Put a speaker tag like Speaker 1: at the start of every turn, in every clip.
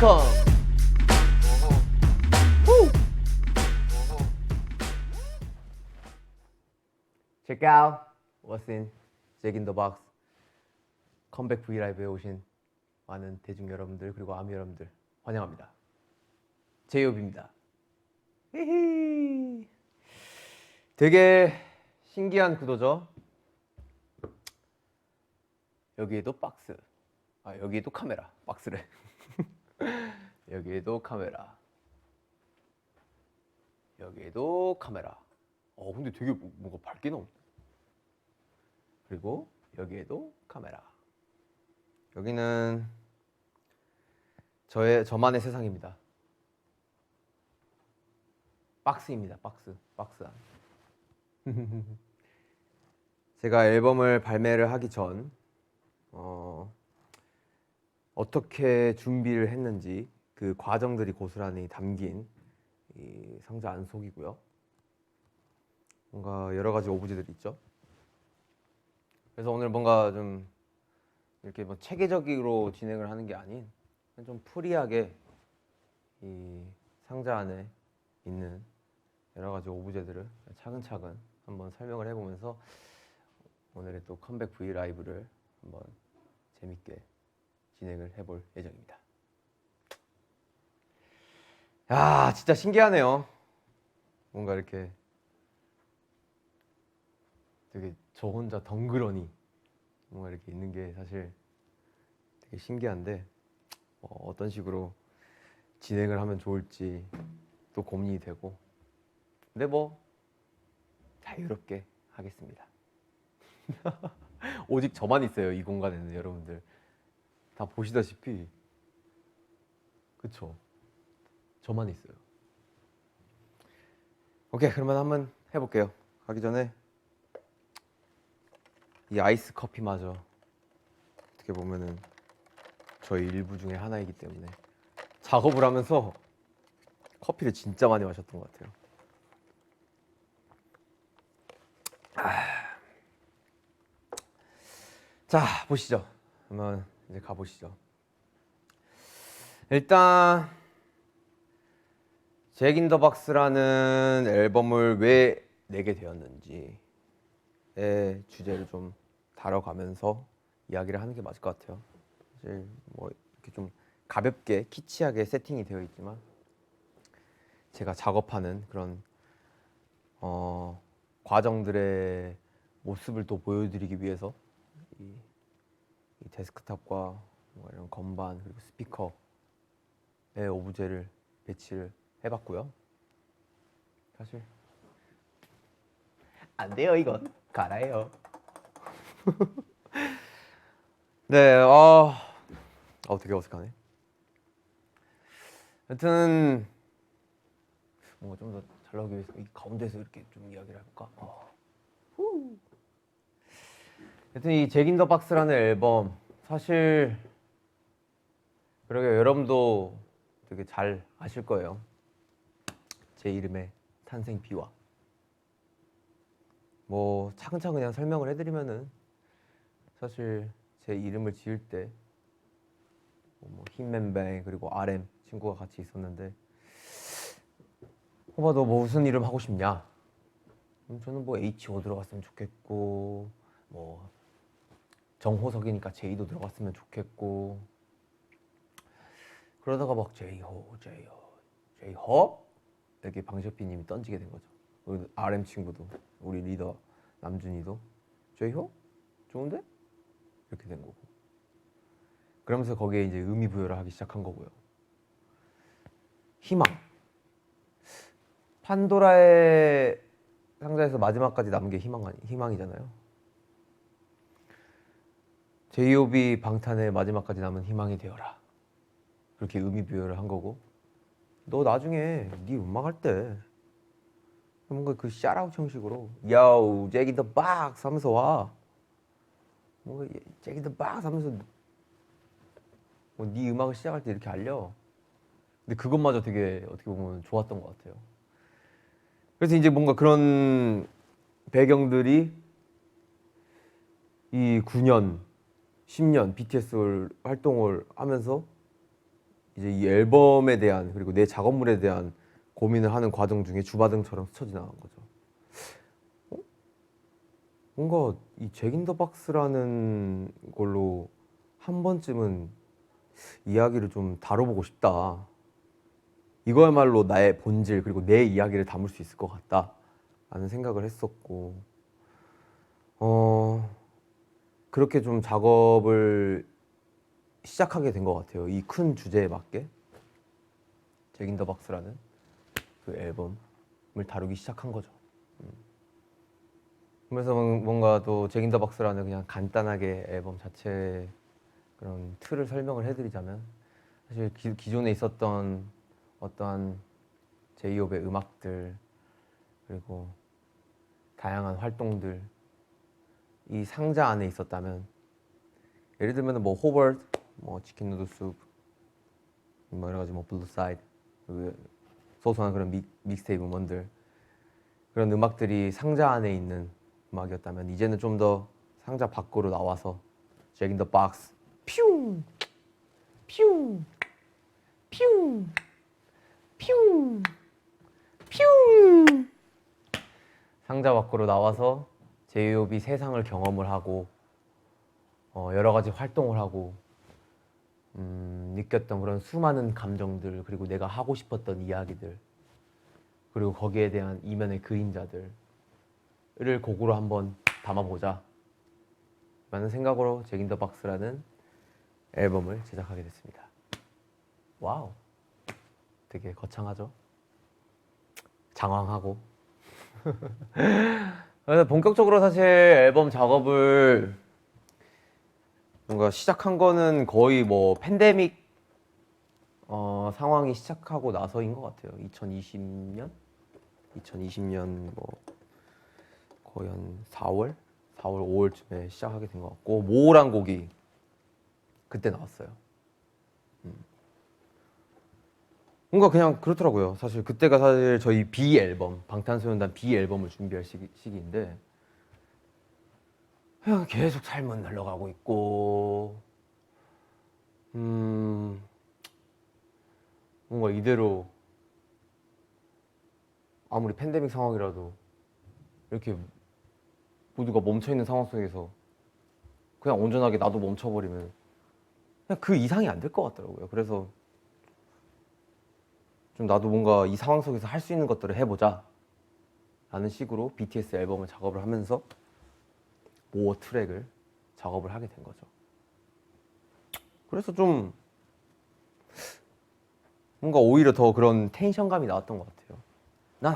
Speaker 1: 웰컴. Check out what's in Jack in the Box. 컴백 브이라이브에 오신 많은 대중 여러분들 그리고 아미 여러분들 환영합니다. 제이홉입니다. 히히. 되게 신기한 구도죠. 여기에도 박스. 여기에도 카메라. 박스래. 여기에도 카메라. 여기에도 카메라. 근데 되게 뭔가 밝게 나오네. 그리고 여기에도 카메라. 여기는 저만의 세상입니다. 박스입니다. 박스 안. 제가 앨범을 발매를 하기 전 어떻게 준비를 했는지 그 과정들이 고스란히 담긴 이 상자 안속이고요. 뭔가 여러 가지 오브제들이 있죠. 그래서 오늘 뭔가 좀 이렇게 뭐 체계적으로 진행을 하는 게 아닌 좀 프리하게 이 상자 안에 있는 여러 가지 오브제들을 차근차근 한번 설명을 해보면서 오늘의 또 컴백 브이 라이브를 한번 재밌게 진행을 해볼 예정입니다. 야, 진짜 신기하네요. 뭔가 이렇게 되게 저 혼자 덩그러니 뭔가 이렇게 있는 게 사실 되게 신기한데 어떤 식으로 진행을 하면 좋을지 또 고민이 되고, 근데 뭐 자유롭게 하겠습니다. 오직 저만 있어요, 이 공간에는. 여러분들 다 보시다시피 그쵸? 저만 있어요. 오케이, 그러면 한번 해볼게요. 가기 전에 이 아이스 커피마저 어떻게 보면은 저희 일부 중에 하나이기 때문에 작업을 하면서 커피를 진짜 많이 마셨던 것 같아요. 자, 보시죠. 한번 이제 가보시죠. 일단 잭 인 더 박스라는 앨범을 왜 내게 되었는지의 주제를 좀 다뤄가면서 이야기를 하는 게 맞을 것 같아요. 사실 뭐 이렇게 좀 가볍게 키치하게 세팅이 되어 있지만 제가 작업하는 그런 과정들의 모습을 또 보여드리기 위해서 이 데스크탑과 뭐 이런 건반 그리고 스피커의 오브제를 배치를 해봤고요. 사실 안 돼요, 이건 갈아요. 네, 되게 어색하네. 하여튼 뭔가 좀 더 잘 나오기 위해서 이 가운데서 이렇게 좀 이야기를 해볼까? 하여튼 이 잭 인 더 박스라는 앨범, 사실 그러게 여러분도 되게 잘 아실 거예요. 제 이름의 탄생 비화. 뭐 차근차근 그냥 설명을 해드리면은 사실 제 이름을 지을 때 뭐 힘맨뱅 그리고 RM 친구가 같이 있었는데, 호바 너 뭐 무슨 이름 하고 싶냐? 저는 뭐 H.O 들어갔으면 좋겠고, 뭐 정호석이니까 J도 들어갔으면 좋겠고, 그러다가 막 J호 이렇게 방시혁비님이 던지게 된 거죠. 우리 RM 친구도, 우리 리더 남준이도 J호? 좋은데? 이렇게 된 거고, 그러면서 거기에 이제 의미 부여를 하기 시작한 거고요. 희망. 판도라의 상자에서 마지막까지 남은 게 희망이잖아요. J.O.B 방탄의 마지막까지 남은 희망이 되어라. 그렇게 의미 부여를 한 거고, 너 나중에 네 음악 할 때 뭔가 그 샤라웃 형식으로 Yo, Jack in the Box 하면서 와. 뭔가 Jack in the Box 하면서 네 음악을 시작할 때 이렇게 알려. 근데 그것마저 되게 어떻게 보면 좋았던 것 같아요. 그래서 이제 뭔가 그런 배경들이 이 9년, 10년 BTS 활동을 하면서 이제 이 앨범에 대한 그리고 내 작업물에 대한 고민을 하는 과정 중에 주바등처럼 스쳐 지나간 거죠. 뭔가 이 잭인더박스라는 걸로 한 번쯤은 이야기를 좀 다뤄보고 싶다. 이거야말로 나의 본질 그리고 내 이야기를 담을 수 있을 것 같다 라는 생각을 했었고 그렇게 좀 작업을 시작하게 된 것 같아요. 이 큰 주제에 맞게 잭인더박스라는 그 앨범을 다루기 시작한 거죠. 그래서 뭔가 또 잭인더박스라는 그냥 간단하게 앨범 자체 그런 틀을 설명을 해드리자면 사실 기존에 있었던 어떠한 제이홉의 음악들 그리고 다양한 활동들 이 상자 안에 있었다면 예를 들면 뭐 호버드, 뭐 치킨 누들 수프, 뭐 여러 가지 뭐 블루 사이드 소소한 그런 믹스테이프 음원들 그런 음악들이 상자 안에 있는 음악이었다면 이제는 좀 더 상자 밖으로 나와서 잭 인 더 박스 퓨 퓨 퓨 퓨 퓨 상자 밖으로 나와서 제이홉이 세상을 경험을 하고 여러 가지 활동을 하고 느꼈던 그런 수많은 감정들 그리고 내가 하고 싶었던 이야기들 그리고 거기에 대한 이면의 그림자들을 곡으로 한번 담아보자 라는 생각으로 잭 인 더 박스라는 앨범을 제작하게 됐습니다. 와우, 되게 거창하죠? 장황하고 그래서 본격적으로 사실 앨범 작업을 뭔가 시작한 거는 거의 뭐 팬데믹 상황이 시작하고 나서인 것 같아요. 2020년 뭐 거의 한 4월 5월쯤에 시작하게 된 것 같고 모란 곡이 그때 나왔어요. 뭔가 그냥 그렇더라고요. 사실 그때가 사실 저희 B 앨범 방탄소년단 B 앨범을 준비할 시기인데 그냥 계속 삶은 흘러가고 있고 뭔가 이대로 아무리 팬데믹 상황이라도 이렇게 모두가 멈춰있는 상황 속에서 그냥 온전하게 나도 멈춰버리면 그냥 그 이상이 안 될 것 같더라고요. 그래서 좀 나도 뭔가 이 상황 속에서 할 수 있는 것들을 해보자 라는 식으로 BTS 앨범을 작업을 하면서 모어 트랙을 작업을 하게 된 거죠. 그래서 좀 뭔가 오히려 더 그런 텐션감이 나왔던 것 같아요. 난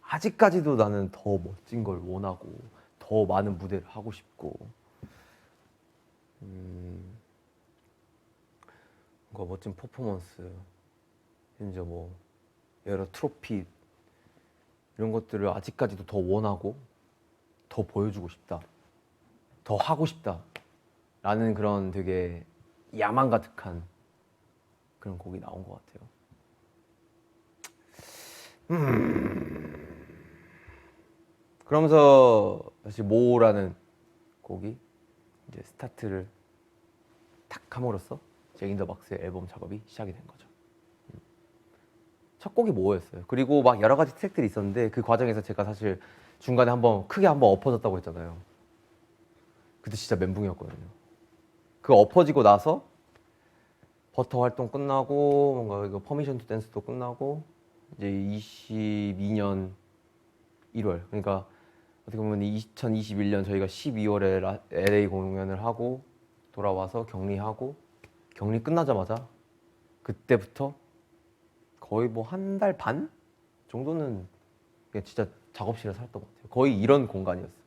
Speaker 1: 아직까지도 나는 더 멋진 걸 원하고 더 많은 무대를 하고 싶고 뭔가 멋진 퍼포먼스 심지어 뭐 여러 트로피 이런 것들을 아직까지도 더 원하고 더 보여주고 싶다 더 하고 싶다 라는 그런 되게 야망 가득한 그런 곡이 나온 것 같아요. 그러면서 사실 모라는 곡이 이제 스타트를 탁 함으로써 잭 인 더 박스의 앨범 작업이 시작이 된 거죠. 첫 곡이 모어였어요. 그리고 막 여러 가지 트랙들이 있었는데 그 과정에서 제가 사실 중간에 크게 한번 엎어졌다고 했잖아요. 그때 진짜 멘붕이었거든요. 그 엎어지고 나서 버터 활동 끝나고 뭔가 이거 퍼미션 투 댄스도 끝나고 이제 22년 1월 그러니까 어떻게 보면 2021년 저희가 12월에 LA 공연을 하고 돌아와서 격리하고 격리 끝나자마자 그때부터 거의 뭐 한 달 반 정도는 그냥 진짜 작업실에 살았던 것 같아요. 거의 이런 공간이었어요.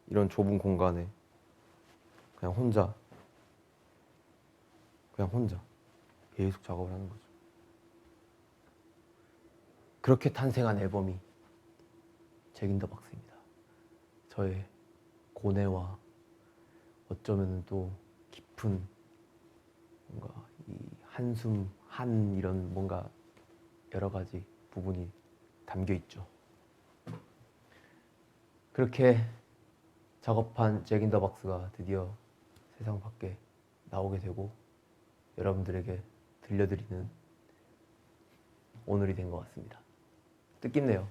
Speaker 1: 이런 좁은 공간에 그냥 혼자 계속 작업을 하는 거죠. 그렇게 탄생한 앨범이 잭 인 더 박스입니다. 저의 고뇌와 어쩌면 또 깊은 뭔가 이 한숨 한 이런 뭔가 여러 가지 부분이 담겨 있죠. 그렇게 작업한 잭 인 더 박스가 드디어 세상 밖에 나오게 되고 여러분들에게 들려드리는 오늘이 된 것 같습니다. 뜻깊네요.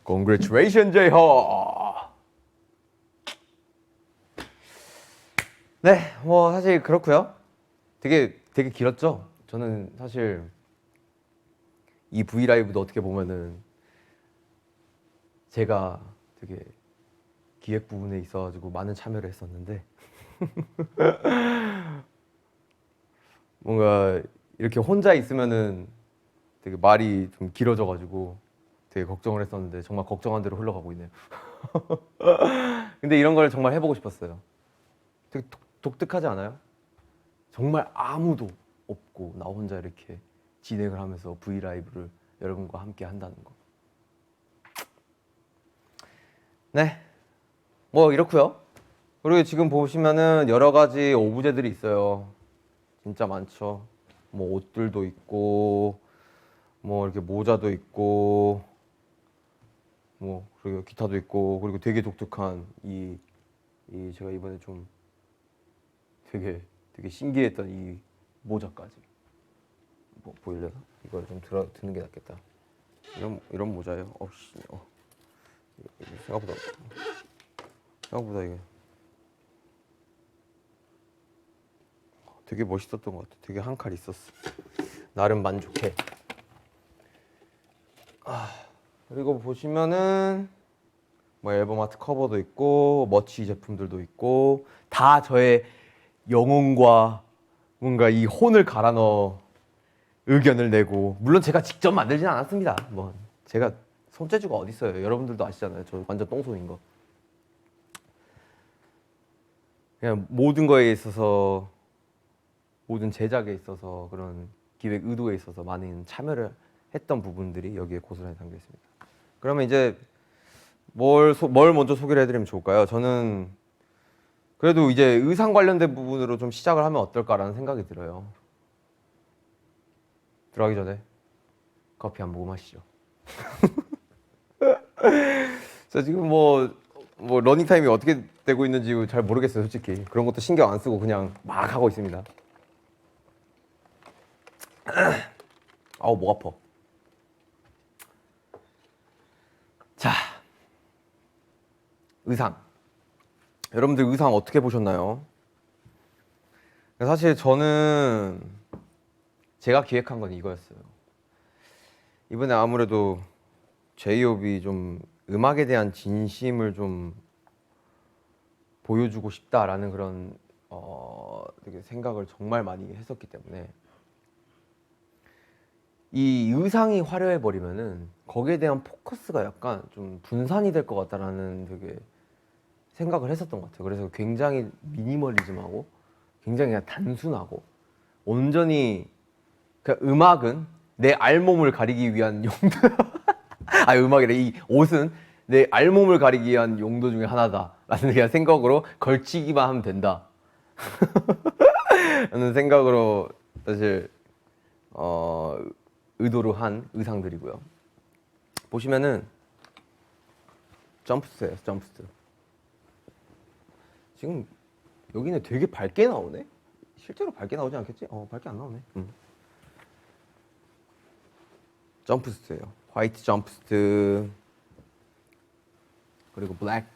Speaker 1: Congratulations, 제이허. 네, 뭐 사실 그렇고요. 되게 길었죠. 저는 사실 이 V 라이브도 어떻게 보면은 제가 되게 기획 부분에 있어가지고 많은 참여를 했었는데 뭔가 이렇게 혼자 있으면은 되게 말이 좀 길어져가지고 되게 걱정을 했었는데 정말 걱정한 대로 흘러가고 있네요. 근데 이런 걸 정말 해보고 싶었어요. 되게 독특하지 않아요? 정말 아무도 없고 나 혼자 이렇게 진행을 하면서 V 라이브를 여러분과 함께 한다는 거. 네, 뭐 이렇고요. 그리고 지금 보시면은 여러 가지 오브제들이 있어요. 진짜 많죠. 뭐 옷들도 있고, 뭐 이렇게 모자도 있고, 뭐 그리고 기타도 있고, 그리고 되게 독특한 이 제가 이번에 좀 되게 신기했던 이 모자까지. 뭐 보이려나? 이걸 좀 드는 게 낫겠다. 이런 모자예요. 어씨, 생각보다 이게 되게 멋있었던 것 같아. 되게 한 칼 있었어. 나름 만족해. 그리고 보시면은 뭐 앨범 아트 커버도 있고 머치 제품들도 있고 다 저의 영혼과 뭔가 이 혼을 갈아 넣어 의견을 내고, 물론 제가 직접 만들진 않았습니다. 뭐 제가 손재주가 어디 있어요. 여러분들도 아시잖아요. 저 완전 똥손인 거. 그냥 모든 거에 있어서, 모든 제작에 있어서, 그런 기획 의도에 있어서 많은 참여를 했던 부분들이 여기에 고스란히 담겨 있습니다. 그러면 이제 뭘 먼저 소개를 해드리면 좋을까요? 저는 그래도 이제 의상 관련된 부분으로 좀 시작을 하면 어떨까라는 생각이 들어요. 들어가기 전에 커피 한 모금 하시죠. 자, 지금 뭐 러닝 타임이 어떻게 되고 있는지 잘 모르겠어요, 솔직히. 그런 것도 신경 안 쓰고 그냥 막 하고 있습니다. 아우, 목 아파. 자, 의상. 여러분들 의상 어떻게 보셨나요? 사실 저는 제가 기획한 건 이거였어요. 이번에 아무래도 제이홉이 좀 음악에 대한 진심을 좀 보여주고 싶다라는 그런 되게 생각을 정말 많이 했었기 때문에 이 의상이 화려해 버리면은 거기에 대한 포커스가 약간 좀 분산이 될 것 같다라는 되게 생각을 했었던 것 같아요. 그래서 굉장히 미니멀리즘하고 굉장히 그냥 단순하고 온전히 그냥 음악은 내 알몸을 가리기 위한 용도 음악이래. 이 옷은 내 알몸을 가리기 위한 용도 중에 하나다라는 그냥 생각으로 걸치기만 하면 된다 라는 생각으로 사실 의도로 한 의상들이고요. 보시면은 점프스예요. 점프스. 지금 여기는 되게 밝게 나오네. 실제로 밝게 나오지 않겠지? 밝게 안 나오네. 점프스예요. 화이트 점프스 그리고 블랙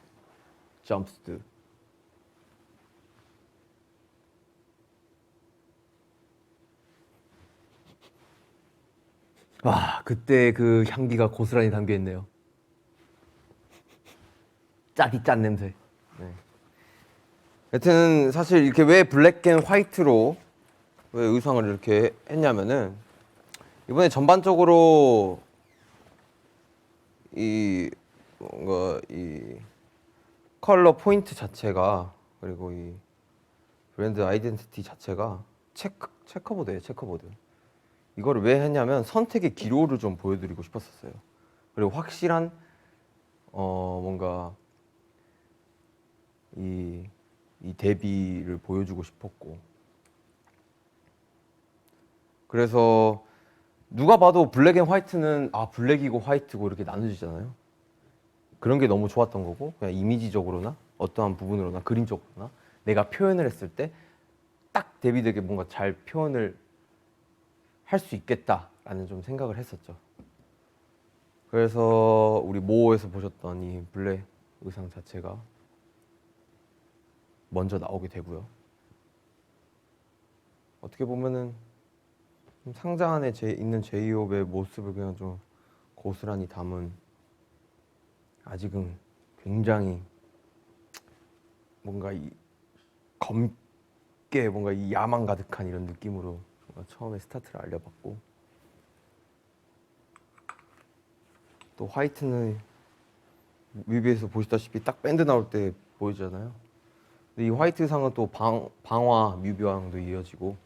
Speaker 1: 점프스. 와, 그때 그 향기가 고스란히 담겨 있네요. 짜디 짠 냄새. 네. 여튼 사실 이렇게 왜 블랙 앤 화이트로 왜 의상을 이렇게 했냐면은 이번에 전반적으로 이 뭔가 이 컬러 포인트 자체가, 그리고 이 브랜드 아이덴티티 자체가 체커보드예요. 체커보드. 이거를 왜 했냐면 선택의 기로를 좀 보여드리고 싶었었어요. 그리고 확실한 뭔가 이 대비를 보여주고 싶었고, 그래서 누가 봐도 블랙 앤 화이트는 블랙이고 화이트고 이렇게 나눠지잖아요. 그런 게 너무 좋았던 거고, 그냥 이미지적으로나 어떠한 부분으로나 그림적으로나 내가 표현을 했을 때 딱 데뷔되게 뭔가 잘 표현을 할 수 있겠다라는 좀 생각을 했었죠. 그래서 우리 모호에서 보셨던 이 블랙 의상 자체가 먼저 나오게 되고요. 어떻게 보면은 좀 상자 안에 있는 제이홉의 모습을 그냥 좀 고스란히 담은, 아직은 굉장히 뭔가 이 검게 뭔가 이 야망 가득한 이런 느낌으로 처음에 스타트를 알려봤고, 또 화이트는 뮤비에서 보시다시피 딱 밴드 나올 때 보이잖아요. 근데 이 화이트 상은 또 방화 뮤비와도 이어지고,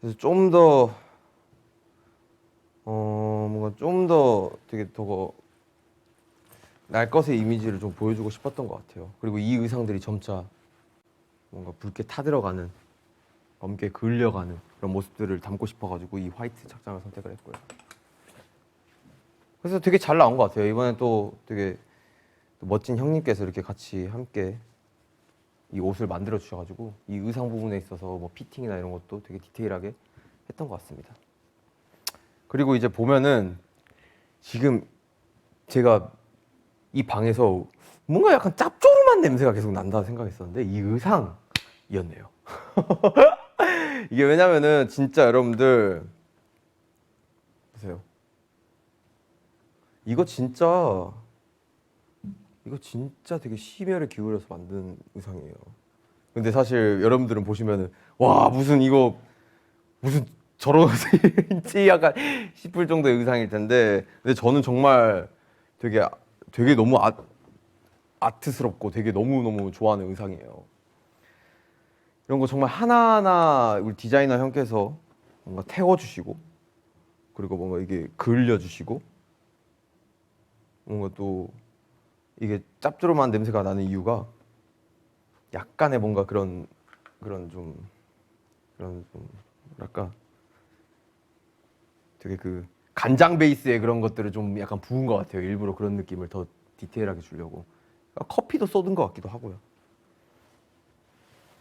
Speaker 1: 그래서 좀 더 뭔가 좀 더 되게 더 날 것의 이미지를 좀 보여주고 싶었던 것 같아요. 그리고 이 의상들이 점차 뭔가 붉게 타들어가는, 검게 그을려가는 그런 모습들을 담고 싶어가지고 이 화이트 착장을 선택을 했고요. 그래서 되게 잘 나온 것 같아요. 이번엔 또 되게 또 멋진 형님께서 이렇게 같이 함께 이 옷을 만들어 주셔가지고 이 의상 부분에 있어서 뭐 피팅이나 이런 것도 되게 디테일하게 했던 것 같습니다. 그리고 이제 보면은 지금 제가 이 방에서 뭔가 약간 짭조름한 냄새가 계속 난다 생각했었는데 이 의상이었네요. 이게 왜냐면은 진짜 여러분들 보세요. 이거 진짜 되게 심혈을 기울여서 만든 의상이에요. 근데 사실 여러분들은 보시면은 와 무슨 이거 무슨 저런 옷이 약간 싶을 정도의 의상일 텐데, 근데 저는 정말 되게 너무 아트스럽고 되게 너무 좋아하는 의상이에요. 이런 거 정말 하나하나 우리 디자이너 형께서 뭔가 태워주시고, 그리고 뭔가 이게 그을려주시고, 뭔가 또 이게 짭조름한 냄새가 나는 이유가 약간의 뭔가 그런 좀 뭐랄까 되게 그 간장 베이스의 그런 것들을 좀 약간 부은 것 같아요. 일부러 그런 느낌을 더 디테일하게 주려고. 커피도 쏟은 것 같기도 하고요.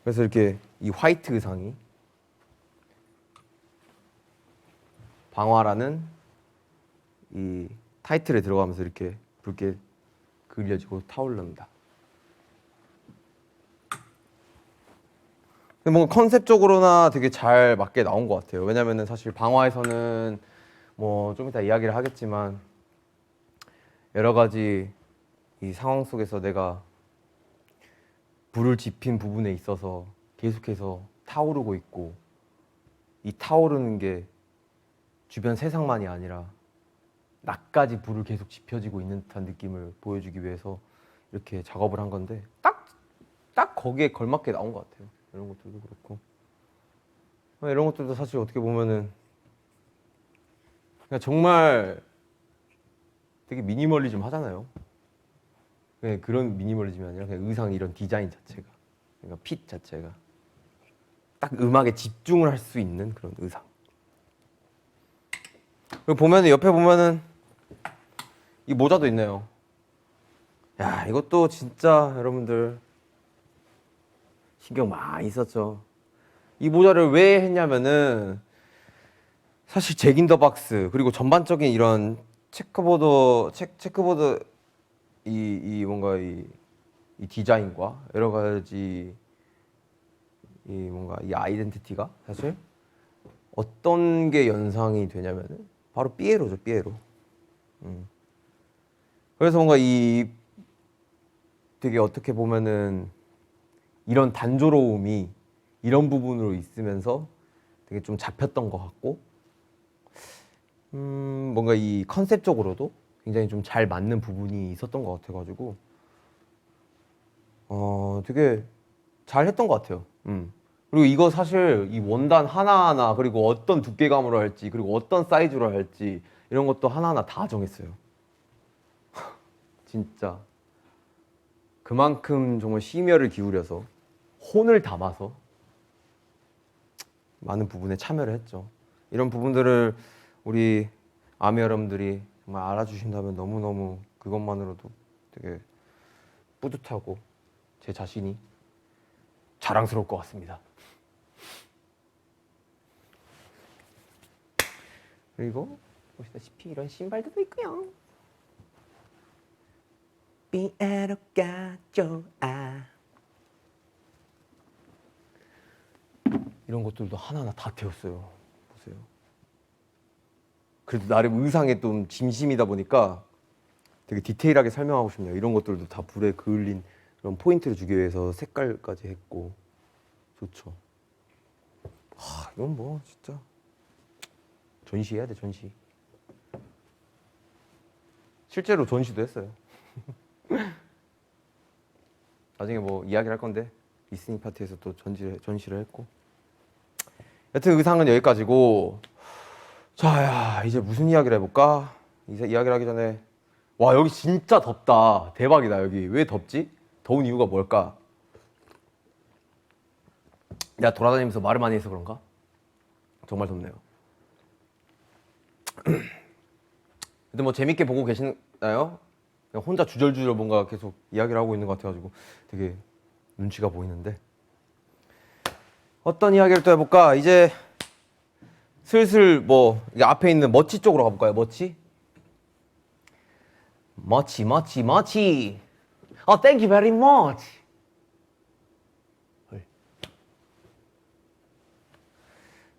Speaker 1: 그래서 이렇게 이 화이트 의상이 방화라는 이 타이틀에 들어가면서 이렇게 붉게 그려지고 타오릅니다. 근데 뭔가 컨셉적으로나 되게 잘 맞게 나온 것 같아요. 왜냐면은 사실 방화에서는 뭐 좀 이따 이야기를 하겠지만 여러 가지 이 상황 속에서 내가 불을 지핀 부분에 있어서 계속해서 타오르고 있고, 이 타오르는 게 주변 세상만이 아니라 나까지 불을 계속 지펴지고 있는 듯한 느낌을 보여주기 위해서 이렇게 작업을 한 건데 딱 거기에 걸맞게 나온 것 같아요. 이런 것들도 그렇고 이런 것들도 사실 어떻게 보면은 그냥 정말 되게 미니멀리즘 하잖아요. 그냥 그런 미니멀리즘이 아니라 그냥 의상 이런 디자인 자체가, 그러니까 핏 자체가 딱 음악에 집중을 할 수 있는 그런 의상. 그리고 보면은 옆에 보면은 이 모자도 있네요. 야, 이것도 진짜 여러분들 신경 많이 썼죠. 이 모자를 왜 했냐면은 사실 잭 인 더 박스 그리고 전반적인 이런 체크보드 이 뭔가 이 디자인과 여러 가지 이 뭔가 이 아이덴티티가 사실 어떤 게 연상이 되냐면은 바로 삐에로죠, 삐에로. 그래서 뭔가 이 되게 어떻게 보면은 이런 단조로움이 이런 부분으로 있으면서 되게 좀 잡혔던 것 같고, 뭔가 이 컨셉적으로도 굉장히 좀 잘 맞는 부분이 있었던 것 같아가지고 되게 잘 했던 것 같아요. 그리고 이거 사실 이 원단 하나하나 그리고 어떤 두께감으로 할지 그리고 어떤 사이즈로 할지 이런 것도 하나하나 다 정했어요. 진짜 그만큼 정말 심혈을 기울여서 혼을 담아서 많은 부분에 참여를 했죠. 이런 부분들을 우리 아미 여러분들이 정말 알아주신다면 너무너무 그것만으로도 되게 뿌듯하고 제 자신이 자랑스러울 것 같습니다. 그리고 보시다시피 이런 신발들도 있고요. 삐에로가 좋아. 이런 것들도 하나하나 다 태웠어요. 보세요. 그래도 나름 의상에 좀 진심이다 보니까 되게 디테일하게 설명하고 싶네요. 이런 것들도 다 불에 그을린 그런 포인트를 주기 위해서 색깔까지 했고 좋죠. 이건 뭐 진짜 전시해야 돼, 전시. 실제로 전시도 했어요. 나중에 뭐 이야기를 할 건데 리스닝 파티에서 또 전시를 했고. 여튼 의상은 여기까지고. 자, 야, 이제 무슨 이야기를 해볼까? 이제 이야기를 하기 전에 와, 여기 진짜 덥다. 대박이다. 여기 왜 덥지? 더운 이유가 뭘까? 내가 돌아다니면서 말을 많이 해서 그런가? 정말 덥네요. 근데 뭐 재밌게 보고 계시나요? 그냥 혼자 주절주절 뭔가 계속 이야기를 하고 있는 것 같아가지고 되게 눈치가 보이는데 어떤 이야기를 또 해볼까? 이제 슬슬 뭐 앞에 있는 머치 쪽으로 가볼까요? 머치? 머치. Thank you very much.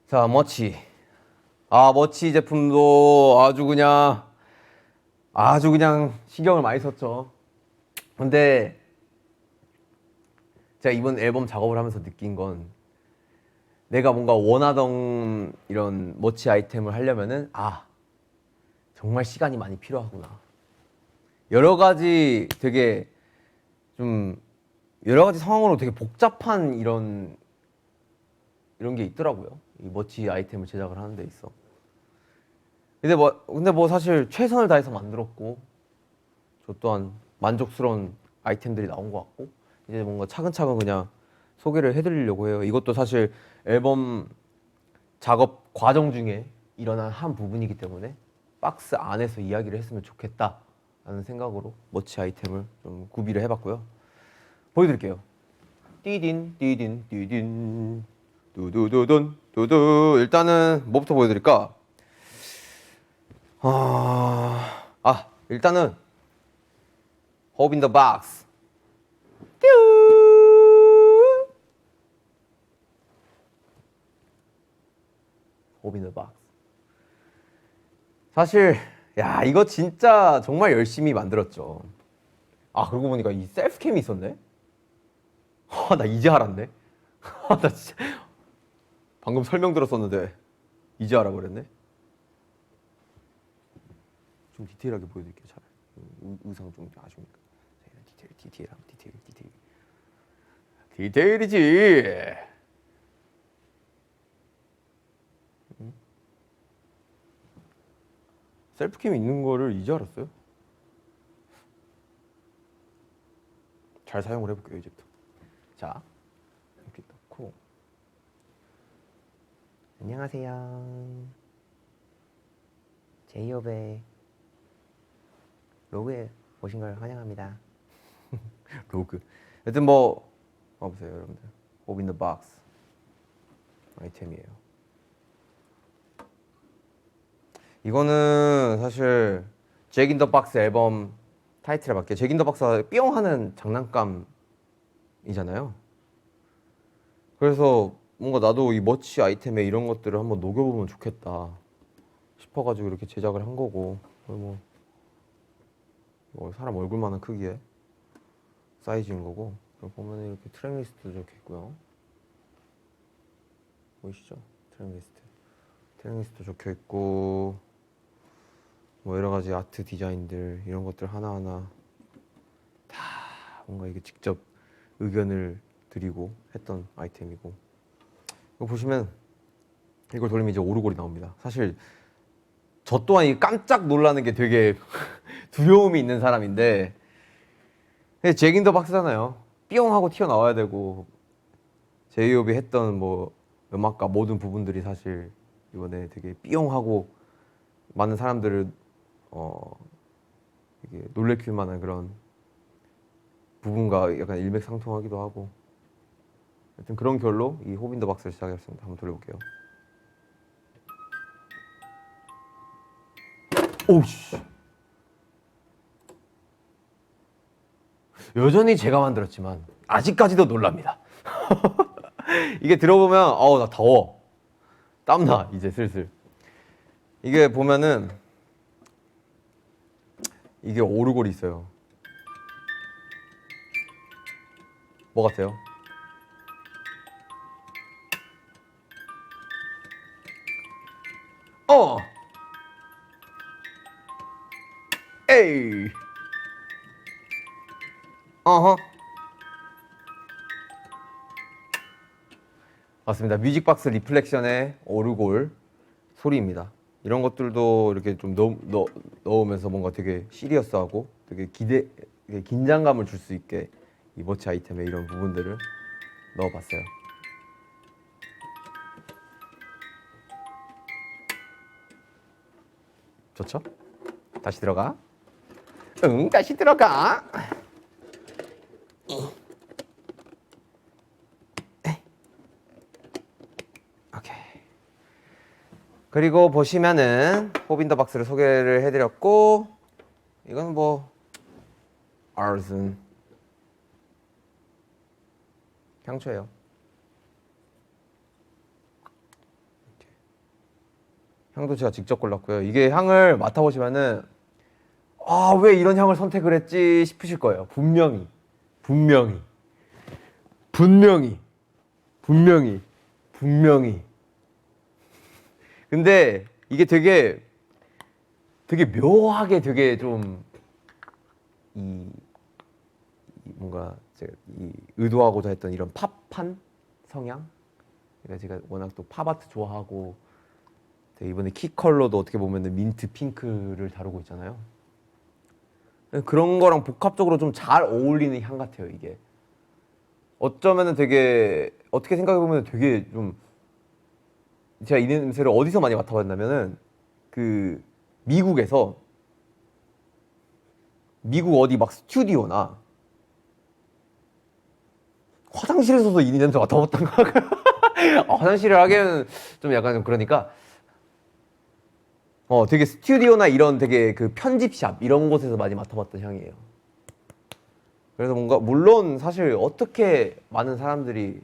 Speaker 1: 자, 머치. 머치 제품도 아주 그냥 신경을 많이 썼죠. 근데 제가 이번 앨범 작업을 하면서 느낀 건 내가 뭔가 원하던 이런 머치 아이템을 하려면은 정말 시간이 많이 필요하구나. 여러 가지 상황으로 되게 복잡한 이런 게 있더라고요. 이 머치 아이템을 제작을 하는 데 있어. 근데 뭐 사실 최선을 다해서 만들었고 저 또한 만족스러운 아이템들이 나온 것 같고 이제 뭔가 차근차근 그냥 소개를 해드리려고 해요. 이것도 사실 앨범 작업 과정 중에 일어난 한 부분이기 때문에 박스 안에서 이야기를 했으면 좋겠다라는 생각으로 머치 아이템을 좀 구비를 해봤고요. 보여드릴게요. 띠딘 두두두둔 두두. 일단은 뭐부터 보여드릴까? 일단은 Hope in the Box. Hope in the Box. 사실 이거 진짜 정말 열심히 만들었죠. 그러고 보니까 이 셀프캠이 있었네. 나 이제 알았네. 나 진짜 방금 설명 들었었는데 이제 알아버렸네. 좀 디테일하게 보여드릴게요. 차라리 의상 좀 아쉬우니까. 디테일이지. 셀프캠이 있는 거를 이제 알았어요. 잘 사용을 해볼게요. 이제부터. 자, 이렇게 넣고. 안녕하세요. 제이홉의 로그에 오신 걸 환영합니다. 로그. 여튼 뭐 봐보세요, 여러분들. Hope in the Box 아이템이에요. 이거는 사실 잭 인 더 박스 앨범 타이틀에 맞게 잭 인 더 박스가 뿅 하는 장난감이잖아요. 그래서 뭔가 나도 이 머치 아이템에 이런 것들을 한번 녹여보면 좋겠다 싶어가지고 이렇게 제작을 한 거고, 뭐 사람 얼굴만한 크기의 사이즈인 거고, 보면 이렇게 트랙 리스트도 적혀 있고요. 보이시죠? 트랙 리스트 적혀 있고, 뭐 여러 가지 아트 디자인들 이런 것들 하나하나 다 뭔가 이게 직접 의견을 드리고 했던 아이템이고, 이거 보시면 이걸 돌리면 이제 오르골이 나옵니다. 사실 저 또한 이 깜짝 놀라는 게 되게 두려움이 있는 사람인데, 잭 인 더 박스잖아요. 뿅 하고 튀어나와야 되고, 제이홉이 했던 뭐 음악과 모든 부분들이 사실 이번에 되게 뿅 하고 많은 사람들을 이게 놀래킬 만한 그런 부분과 약간 일맥상통하기도 하고, 하여튼 그런 결로 이 호빈 더 박스를 시작했습니다. 한번 돌려볼게요. 오우씨. 여전히 제가 만들었지만 아직까지도 놀랍니다. 이게 들어보면 나 더워. 땀나 이제 슬슬. 이게 보면은 이게 오르골이 있어요. 뭐 같아요? 에이. 어허. 맞습니다. 뮤직박스 리플렉션의 오르골 소리입니다. 이런 것들도 이렇게 좀 넣으면서 뭔가 되게 시리어스하고 되게 되게 긴장감을 줄 수 있게 이 머치 아이템에 이런 부분들을 넣어봤어요. 좋죠? 다시 들어가. 응, 다시 들어가. 오케이. 그리고 보시면은 포빈더 박스를 소개를 해드렸고, 이건 뭐 아르슨 향초예요. 향도 제가 직접 골랐고요. 이게 향을 맡아보시면은 왜 이런 향을 선택을 했지 싶으실 거예요. 분명히 근데 이게 되게 묘하게 되게 좀 뭔가 제가 의도하고자 했던 이런 팝한 성향. 그러니까 제가 워낙 또 팝아트 좋아하고 이번에 키 컬러도 어떻게 보면 민트 핑크를 다루고 있잖아요. 그런 거랑 복합적으로 좀 잘 어울리는 향 같아요. 이게 어쩌면은 되게 어떻게 생각해 보면 되게 좀 제가 이 냄새를 어디서 많이 맡아봤냐면은 그 미국 어디 막 스튜디오나 화장실에서도 이 냄새 맡아봤던 거 같아요. 화장실을 하기에는 좀 약간 좀 그러니까 되게 스튜디오나 이런 되게 그 편집샵 이런 곳에서 많이 맡아봤던 향이에요. 그래서 뭔가 물론 사실 어떻게 많은 사람들이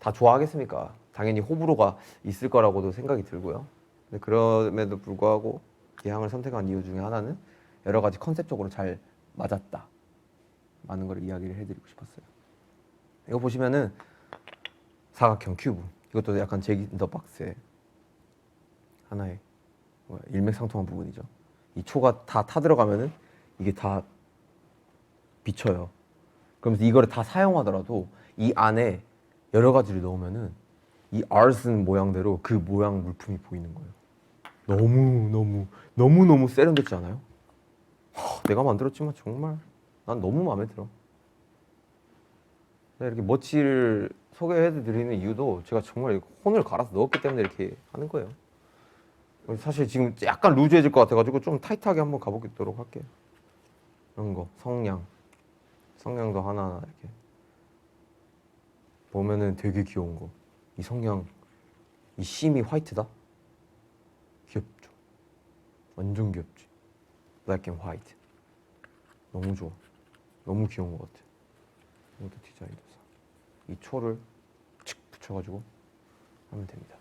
Speaker 1: 다 좋아하겠습니까? 당연히 호불호가 있을 거라고도 생각이 들고요. 근데 그럼에도 불구하고 이 향을 선택한 이유 중에 하나는 여러 가지 컨셉적으로 잘 맞았다. 많은 걸 이야기를 해드리고 싶었어요. 이거 보시면은 사각형 큐브. 이것도 약간 잭 인 더 박스의 하나의 일맥상통한 부분이죠. 이 초가 다 타들어가면은 이게 다 비쳐요. 그러면서 이거를 다 사용하더라도 이 안에 여러 가지를 넣으면은 이 아르슨 모양대로 그 모양 물품이 보이는 거예요. 너무 세련됐지 않아요? 내가 만들었지만 정말 난 너무 마음에 들어. 이렇게 머치를 소개해드리는 이유도 제가 정말 혼을 갈아서 넣었기 때문에 이렇게 하는 거예요. 사실 지금 약간 루즈해질 것 같아가지고 좀 타이트하게 한번 가보도록 할게요. 이런 거 성냥도 하나하나 이렇게 보면은 되게 귀여운 거. 이 성냥 이 심이 화이트다. 귀엽죠. 완전 귀엽지. Black and white. 너무 좋아. 너무 귀여운 것 같아. 이것도 디자인도 이 초를 칙 붙여가지고 하면 됩니다.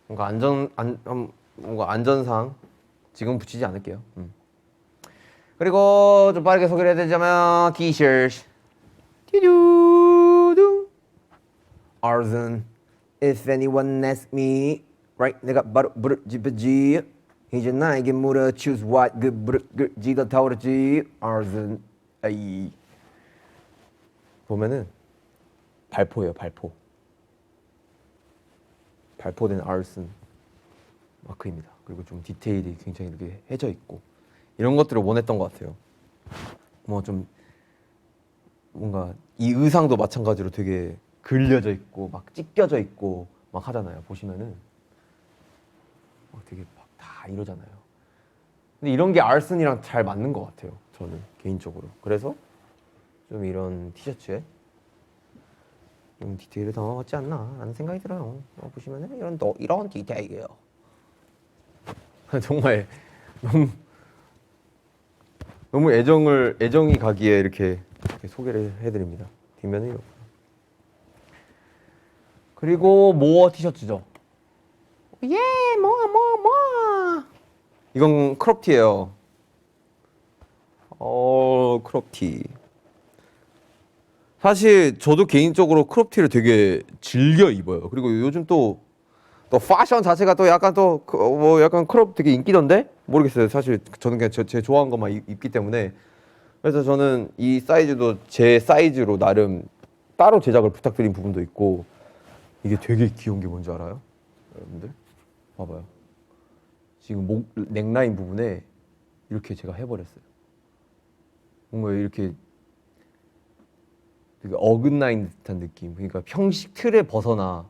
Speaker 1: 뭔가 안전상 지금 붙이지 않을게요. 그리고 좀 빠르게 소개를 해드리자면 티셔츠 띠두둥 Arzen If anyone asks me right 내가 바로 부르지지 이제 나에게 물어 choose what 그 부르지다 타오르지 Arzen 아이 보면은 발포예요. 발포된 Arzen 마크입니다. 그리고 좀 디테일이 굉장히 이렇게 해져 있고 이런 것들을 원했던 것 같아요. 뭐 좀 뭔가 이 의상도 마찬가지로 되게 그려져 있고 막 찢겨져 있고 막 하잖아요. 보시면은 막 되게 막 다 이러잖아요. 근데 이런 게 알슨이랑 잘 맞는 것 같아요. 저는 개인적으로. 그래서 좀 이런 티셔츠에 좀 디테일을 담아봤지 않나 하는 생각이 들어요. 보시면은 이런 디테일이에요. 정말 너무 애정이 가기에 이렇게 소개를 해드립니다. 뒷면은 이렇고. 그리고 모어 티셔츠죠. 예, 모어. 이건 크롭티예요. 크롭티. 사실 저도 개인적으로 크롭티를 되게 즐겨 입어요. 그리고 요즘 또 패션 자체가 또 약간 뭐 약간 크롭 되게 인기던데? 모르겠어요. 사실 저는 그냥 제 좋아하는 것만 입기 때문에. 그래서 저는 이 사이즈도 제 사이즈로 나름 따로 제작을 부탁드린 부분도 있고, 이게 되게 귀여운 게 뭔지 알아요? 여러분들? 봐봐요. 지금 목 넥라인 부분에 이렇게 제가 해버렸어요. 뭔가 이렇게 되게 어긋나인 듯한 느낌. 그러니까 형식 틀에 벗어나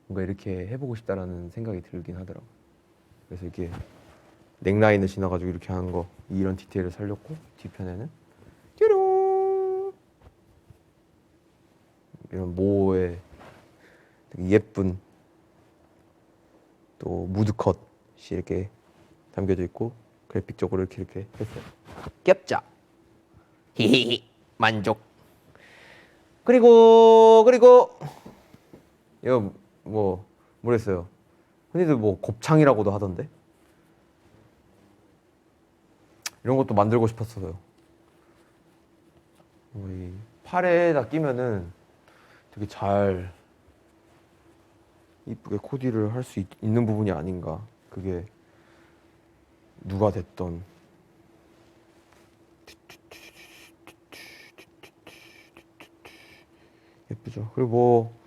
Speaker 1: 뭔가 이렇게 해보고 싶다라는 생각이 들긴 하더라고요. 그래서 이렇게 넥라인을 지나가지고 이렇게 하는 거, 이런 디테일을 살렸고, 뒤편에는 뾰롱 이런 모의 되게 예쁜 또 무드컷이 이렇게 담겨져 있고, 그래픽적으로 이렇게 했어요. 귀엽죠? 히히히 만족. 그리고 이거 뭐 모르겠어요. 흔히들 뭐 곱창이라고도 하던데, 이런 것도 만들고 싶었어요. 이 팔에다 끼면은 되게 잘 이쁘게 코디를 할 수 있는 부분이 아닌가. 그게 누가 됐던. 예쁘죠. 그리고 뭐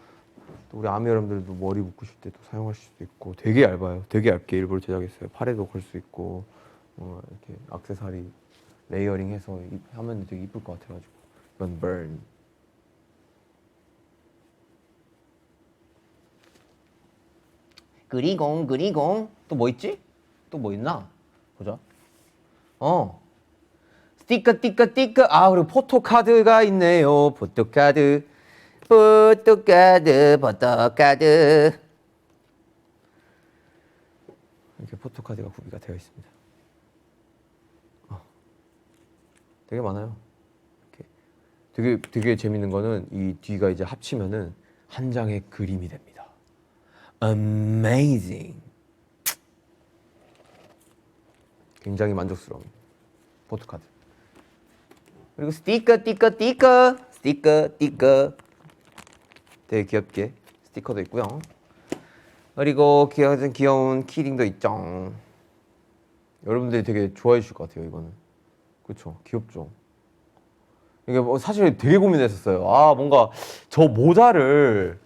Speaker 1: 또 우리 아미 여러분들도 머리 묶으실 때도 사용하실 수도 있고, 되게 얇아요. 되게 얇게 일부러 제작했어요. 팔에도 걸 수 있고, 이렇게 액세서리 레이어링해서 하면 되게 이쁠 것 같아가지고. 이건 burn. 그리고 또 뭐 있지? 또 뭐 있나? 보자. 스티커. 아, 그리고 포토카드가 있네요. 포토카드. 이렇게 포토카드가 구비가 되어 있습니다. 되게 많아요. 이렇게 되게 재밌는 거는 이 뒤가 이제 합치면은 한 장의 그림이 됩니다. Amazing. 굉장히 만족스러운 포토카드. 그리고 스티커. 되게 귀엽게 스티커도 있고요. 그리고 귀여운 키링도 있죠. 여러분들이 되게 좋아해 주실 것 같아요. 이거는. 그렇죠. 귀엽죠. 이게 뭐 사실 되게 고민했었어요. 아, 뭔가 저 모자를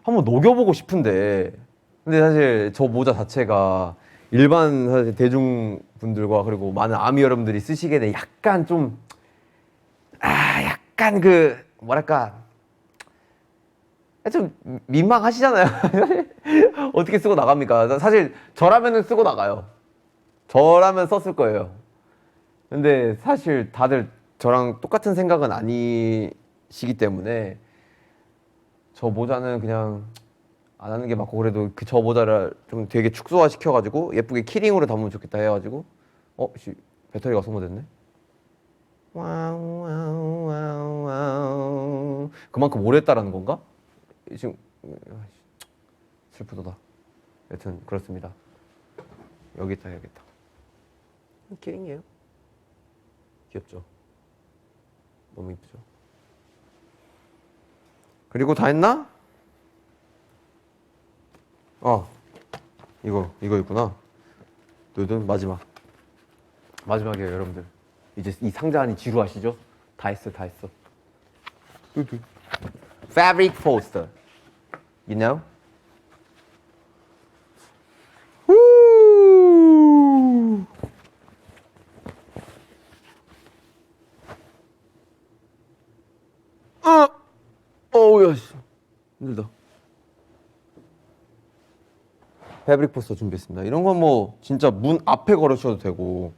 Speaker 1: 한번 녹여보고 싶은데, 근데 사실 저 모자 자체가 일반 사실 대중분들과 그리고 많은 아미 여러분들이 쓰시기에 는 약간 좀 약간 뭐랄까 좀 민망하시잖아요. 어떻게 쓰고 나갑니까? 사실 저라면은 쓰고 나가요. 저라면 썼을 거예요. 근데 사실 다들 저랑 똑같은 생각은 아니시기 때문에 저 모자는 그냥 안 하는 게 맞고, 그래도 저 모자를 좀 되게 축소화 시켜가지고 예쁘게 키링으로 담으면 좋겠다 해가지고 배터리가 소모됐네. 와우. 그만큼 오래 했다라는 건가? 지금 슬프도다. 여튼 그렇습니다. 여기 있다. 키링이에요. 귀엽죠? 너무 이쁘죠? 그리고 다 했나? 이거 있구나. 두둔 마지막이에요, 여러분들. 이제 이 상자 안이 지루하시죠? 다 했어. 두둔. Fabric poster. You know? 어우야, 힘들다. 패브릭 포스터 준비했습니다. 이런 건 뭐 진짜 문 앞에 걸으셔도 되고,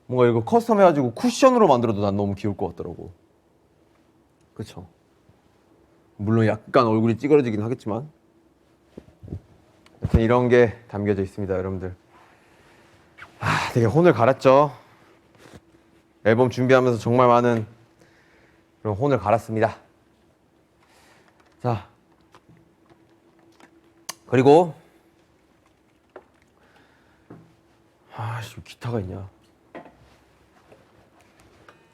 Speaker 1: 뭔가 이거 커스텀 해가지고 쿠션으로 만들어도 난 너무 귀여울 것 같더라고. 그쵸? 물론 약간 얼굴이 찌그러지긴 하겠지만 하여튼 이런 게 담겨져 있습니다, 여러분들. 되게 혼을 갈았죠. 앨범 준비하면서 정말 많은 그런 혼을 갈았습니다. 자, 그리고 아씨, 기타가 있냐?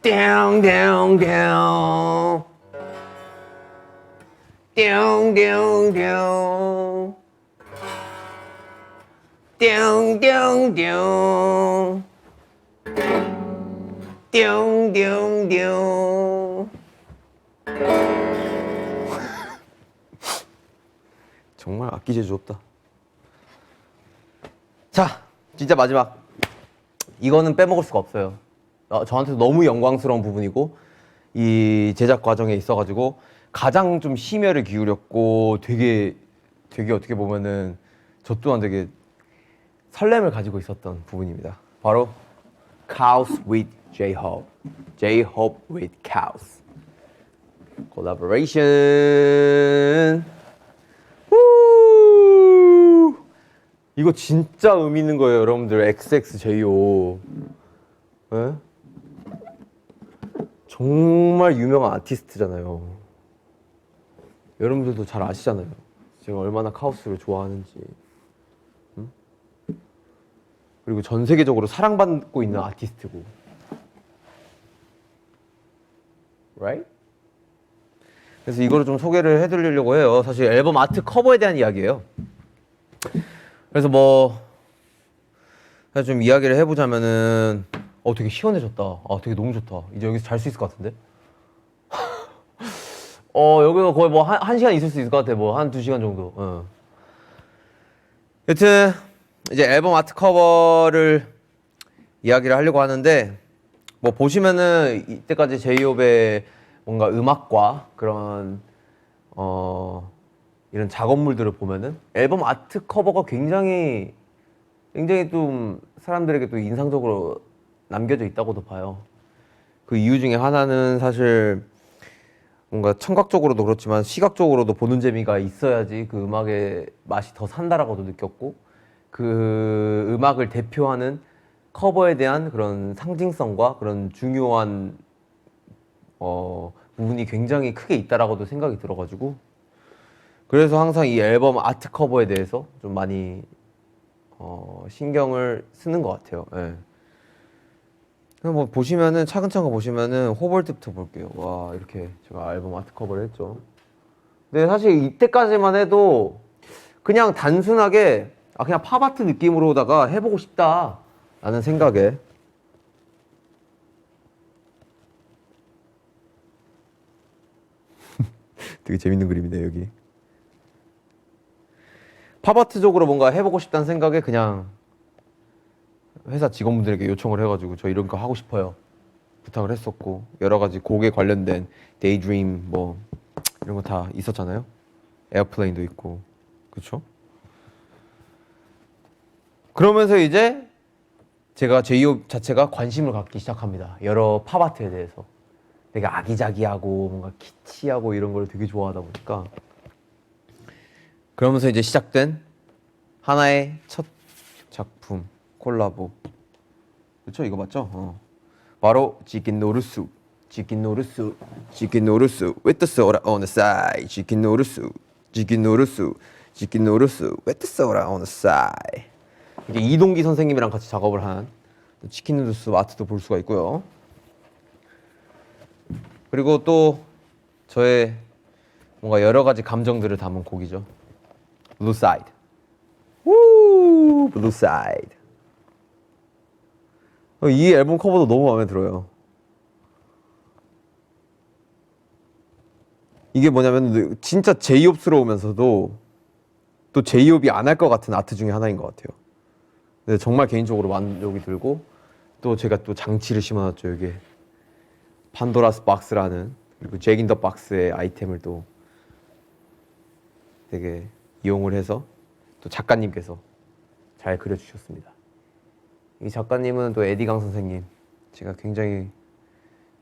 Speaker 1: 띵띵띵 띵띵띵 띵띵띵 띵띵띵. 정말 악기 재주 없다. 자, 진짜 마지막. 이거는 빼먹을 수가 없어요. 저한테도 너무 영광스러운 부분이고 이 제작 과정에 있어가지고 가장 좀 심혈을 기울였고 되게 어떻게 보면은 저 또한 되게 설렘을 가지고 있었던 부분입니다. 바로 Cows with J-Hope, J-Hope with Cows collaboration. 우! 이거 진짜 의미 있는 거예요, 여러분들. XXJO. 네? 정말 유명한 아티스트잖아요. 여러분들도 잘 아시잖아요. 제가 얼마나 카오스를 좋아하는지. 응? 그리고 전 세계적으로 사랑받고 있는 아티스트고. Right? 그래서 이거를 좀 소개를 해드리려고 해요. 사실 앨범 아트 커버에 대한 이야기예요. 그래서 뭐 좀 이야기를 해보자면은 되게 시원해졌다. 되게 너무 좋다. 이제 여기서 잘 수 있을 것 같은데? 여기서 거의 뭐 한 시간 있을 수 있을 것 같아. 뭐 한 2시간 정도. 여튼 이제 앨범 아트 커버를 이야기를 하려고 하는데, 뭐 보시면은 이때까지 제이홉의 뭔가 음악과 그런 이런 작업물들을 보면은 앨범 아트 커버가 굉장히 좀 사람들에게 또 인상적으로 남겨져 있다고도 봐요. 그 이유 중에 하나는 사실 뭔가 청각적으로도 그렇지만 시각적으로도 보는 재미가 있어야지 그 음악의 맛이 더 산다라고도 느꼈고, 그 음악을 대표하는 커버에 대한 그런 상징성과 그런 중요한 부분이 굉장히 크게 있다라고도 생각이 들어가지고, 그래서 항상 이 앨범 아트 커버에 대해서 좀 많이 신경을 쓰는 것 같아요. 예. 뭐 보시면은 차근차근 보시면은 호벌트부터 볼게요. 와, 이렇게 제가 앨범 아트 커버를 했죠. 근데 사실 이때까지만 해도 그냥 단순하게 그냥 팝아트 느낌으로다가 해보고 싶다라는 생각에 되게 재밌는 그림이네 여기. 팝아트적으로 뭔가 해보고 싶다는 생각에 그냥 회사 직원분들에게 요청을 해가지고 저 이런 거 하고 싶어요 부탁을 했었고, 여러 가지 곡에 관련된 데이드림 뭐 이런 거 다 있었잖아요. 에어플레인도 있고, 그렇죠? 그러면서 이제 제가 제이홉 자체가 관심을 갖기 시작합니다. 여러 팝아트에 대해서. 되게 아기자기하고 뭔가 키치하고 이런 걸 되게 좋아하다 보니까, 그러면서 이제 시작된 하나의 첫 작품 콜라보. 그렇죠? 이거 맞죠? 바로 치킨 노르스 with the soda on the side. 치킨 노르스 with the soda on the side. 이게 이동기 선생님이랑 같이 작업을 한 치킨 누르스 아트도 볼 수가 있고요. 그리고 또 저의 뭔가 여러 가지 감정들을 담은 곡이죠. Blue Side. 우, Blue Side. 이 앨범 커버도 너무 마음에 들어요. 이게 뭐냐면 진짜 제이홉스러우면서도 또 제이홉이 안 할 것 같은 아트 중에 하나인 것 같아요. 근데 정말 개인적으로 만족이 들고, 또 제가 또 장치를 심어놨죠. 여기에 판도라스 박스라는, 그리고 잭 인 더 박스의 아이템을 또 되게 이용을 해서 또 작가님께서 잘 그려주셨습니다. 이 작가님은 또 에디강 선생님, 제가 굉장히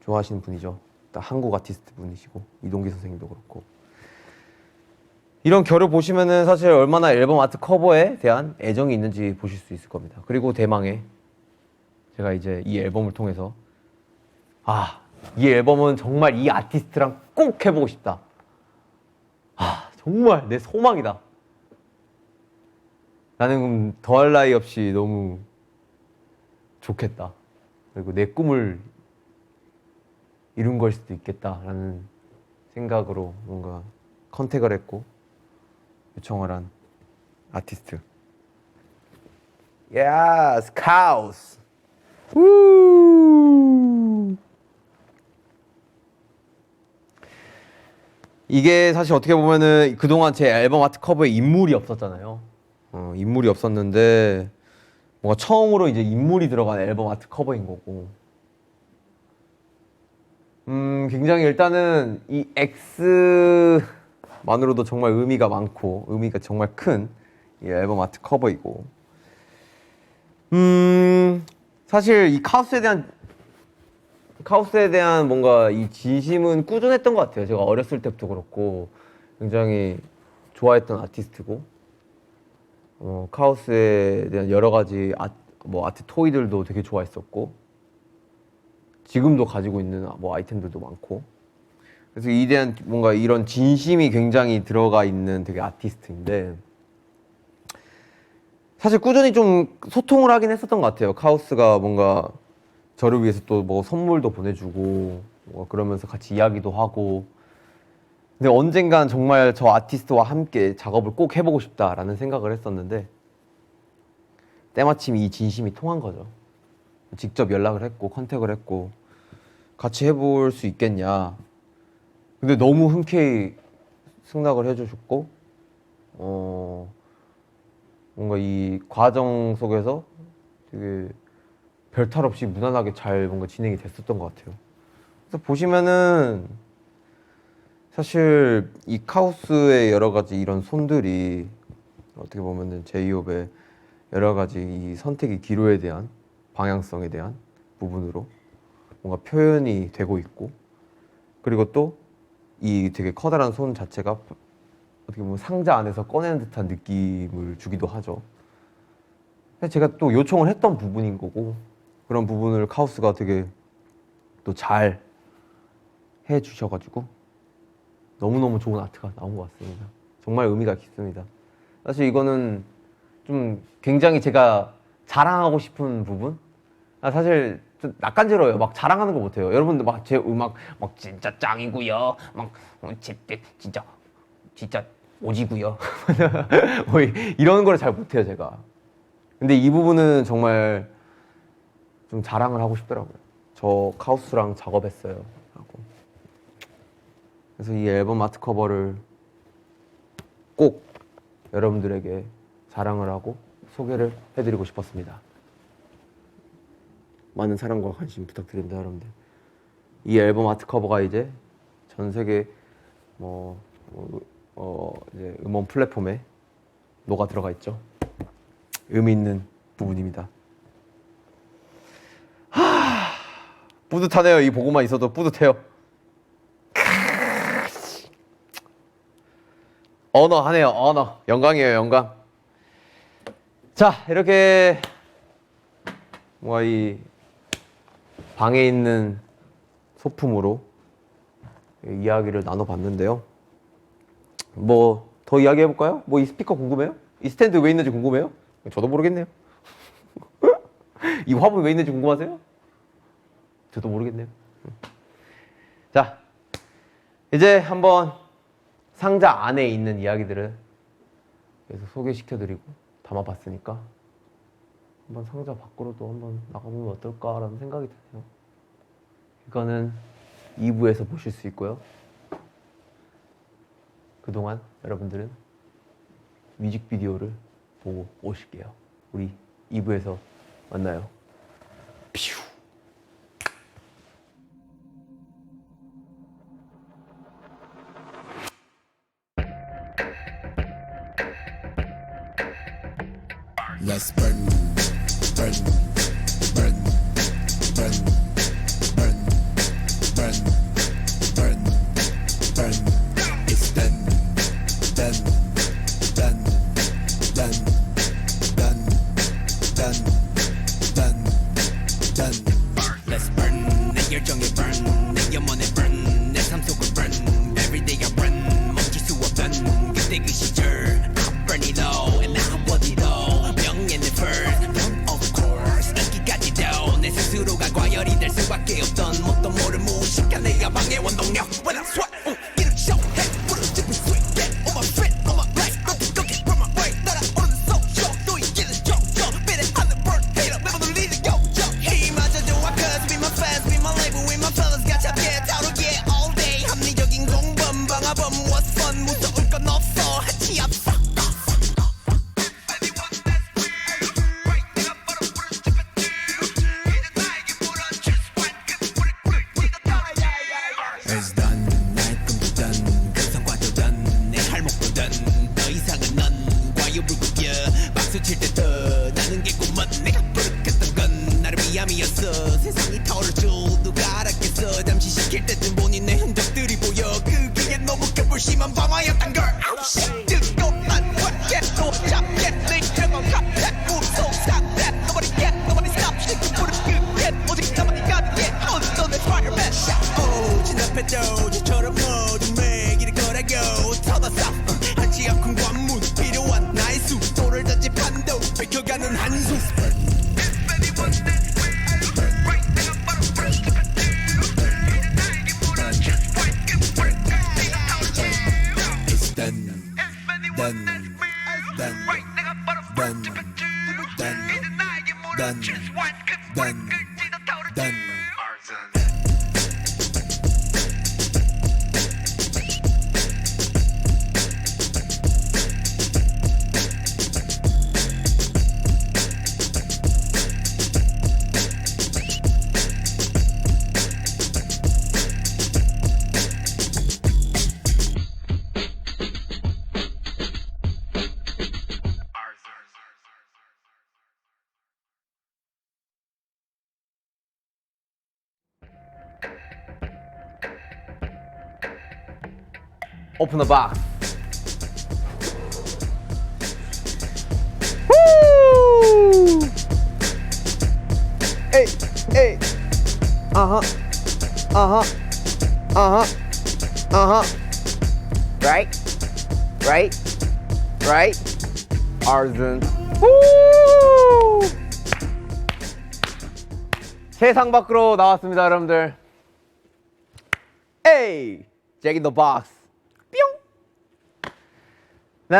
Speaker 1: 좋아하시는 분이죠. 또 한국 아티스트 분이시고, 이동기 선생님도 그렇고. 이런 결을 보시면은 사실 얼마나 앨범 아트 커버에 대한 애정이 있는지 보실 수 있을 겁니다. 그리고 대망의 제가 이제 이 앨범을 통해서 이 앨범은 정말 이 아티스트랑 꼭 해보고 싶다. 정말 내 소망이다. 나는 더할 나위 없이 너무 좋겠다. 그리고 내 꿈을 이룬 걸 수도 있겠다라는 생각으로 뭔가 컨택을 했고 요청을 한 아티스트. Yes, 카우스. 이게 사실 어떻게 보면은 그동안 제 앨범 아트 커버에 인물이 없었잖아요. 인물이 없었는데 뭔가 처음으로 이제 인물이 들어간 앨범 아트 커버인 거고. 굉장히 일단은 이 X만으로도 정말 의미가 많고 의미가 정말 큰 이 앨범 아트 커버이고. 사실 이 카우스에 대한 뭔가 이 진심은 꾸준했던 것 같아요. 제가 어렸을 때부터 그렇고 굉장히 좋아했던 아티스트고 카우스에 대한 여러 가지 아트 토이들도 되게 좋아했었고 지금도 가지고 있는 아이템들도 많고 그래서 이에 대한 뭔가 이런 진심이 굉장히 들어가 있는 되게 아티스트인데 사실 꾸준히 좀 소통을 하긴 했었던 것 같아요. 카우스가 뭔가 저를 위해서 또 뭐 선물도 보내주고 그러면서 같이 이야기도 하고 근데 언젠간 정말 저 아티스트와 함께 작업을 꼭 해보고 싶다라는 생각을 했었는데 때마침 이 진심이 통한 거죠. 직접 연락을 했고 컨택을 했고 같이 해볼 수 있겠냐. 근데 너무 흔쾌히 승낙을 해주셨고 뭔가 이 과정 속에서 되게 별탈 없이 무난하게 잘 뭔가 진행이 됐었던 것 같아요. 그래서 보시면은 사실 이 카우스의 여러 가지 이런 손들이 어떻게 보면은 제이홉의 여러 가지 이 선택의 기로에 대한 방향성에 대한 부분으로 뭔가 표현이 되고 있고 그리고 또 이 되게 커다란 손 자체가 어떻게 보면 상자 안에서 꺼내는 듯한 느낌을 주기도 하죠. 제가 또 요청을 했던 부분인 거고 그런 부분을 카우스가 되게 또 잘 해주셔가지고 너무너무 좋은 아트가 나온 것 같습니다. 정말 의미가 깊습니다. 사실 이거는 좀 굉장히 제가 자랑하고 싶은 부분? 사실 좀 낯간지러워요. 막 자랑하는 거 못해요. 여러분들 막 제 음악 막 진짜 짱이고요. 막 진짜 오지고요. 뭐 이런 걸 잘 못해요 제가. 근데 이 부분은 정말 좀 자랑을 하고 싶더라고요. 저 카우스랑 작업했어요 라고. 그래서 이 앨범 아트 커버를 꼭 여러분들에게 자랑을 하고 소개를 해드리고 싶었습니다. 많은 사랑과 관심 부탁드립니다 여러분들. 이 앨범 아트 커버가 이제 전 세계 이제 음원 플랫폼에 녹아 들어가 있죠. 의미 있는 부분입니다. 뿌듯하네요. 이 보고만 있어도 뿌듯해요. 언어하네요. 언어. 영광이에요. 영광. 자, 이렇게 이 방에 있는 소품으로 이야기를 나눠봤는데요. 뭐 더 이야기해볼까요? 이 스피커 궁금해요? 이 스탠드 왜 있는지 궁금해요? 저도 모르겠네요. 이 화분 왜 있는지 궁금하세요? 저도 모르겠네요. 자, 이제 한번 상자 안에 있는 이야기들을 계속 소개시켜드리고 담아봤으니까 한번 상자 밖으로도 한번 나가보면 어떨까라는 생각이 드네요. 이거는 2부에서 보실 수 있고요. 그동안 여러분들은 뮤직비디오를 보고 오실게요. 우리 2부에서 만나요. 퓨.
Speaker 2: Let's burn, burn, burn, burn, burn, burn, burn, burn. It's done, done. 내 열정에 burn 내 염원에 burn 내 삶 속을 burn everyday I run 멈출 수 없던 그때 그 시절 I burn it all and I want it all 명예는 first one of course 인기까지도 내 스스로가 과열이 될 수밖에 없던 뭣도 모를 무식한 내 야방의 원동력 When I sweat 이름 쇼해 부른 집을 sweet get on my feet on my life don't go get from my way 날아오르는 속쇼 또 이기는 종종 비례하는 bird hater 매번 울리는 요정 이마저 좋아 cause be my fans be my label with my fellas 가차게 다루기에 all day 합리적인 공범 방화범 what's fun 무서울 건 없어 한치 앞서 It's done, 나의 꿈도 done, 그 성과도 done, 내 할목도 done. 더 이상은 넌 과유불급이야. 박수 칠 때 더 나는 게 꿈은 내가 부르겠던 건 나를 위함이었어. 세상이 타오를 줄 누가 알았겠어. 잠시 시킬 때쯤 보니 내 흔적들이 보여. 그게 너무 큰 불심한 방화였단 걸. 아우 씨, 뜨겁만 확게 또 잡게 내 경험 값에 무서운 상태. Nobody get, nobody stop. 부른 그게 오직 나만이 가능해. 어떤 내 fireman shot. 진압해도 저처럼 모든 매길을 걸어고 터졌어 한치 앞큰 관문 필요한 나의 속도를 던지 판도 뺏겨가는 한숨 It's done, done, done, done, done, done, done, done.
Speaker 1: 오픈 더 박스. 에이 에이 아하 아하 아하 아하 right right right arson 세상 밖으로 나왔습니다 여러분들. 에이 Jack in the box. 뿅. 네,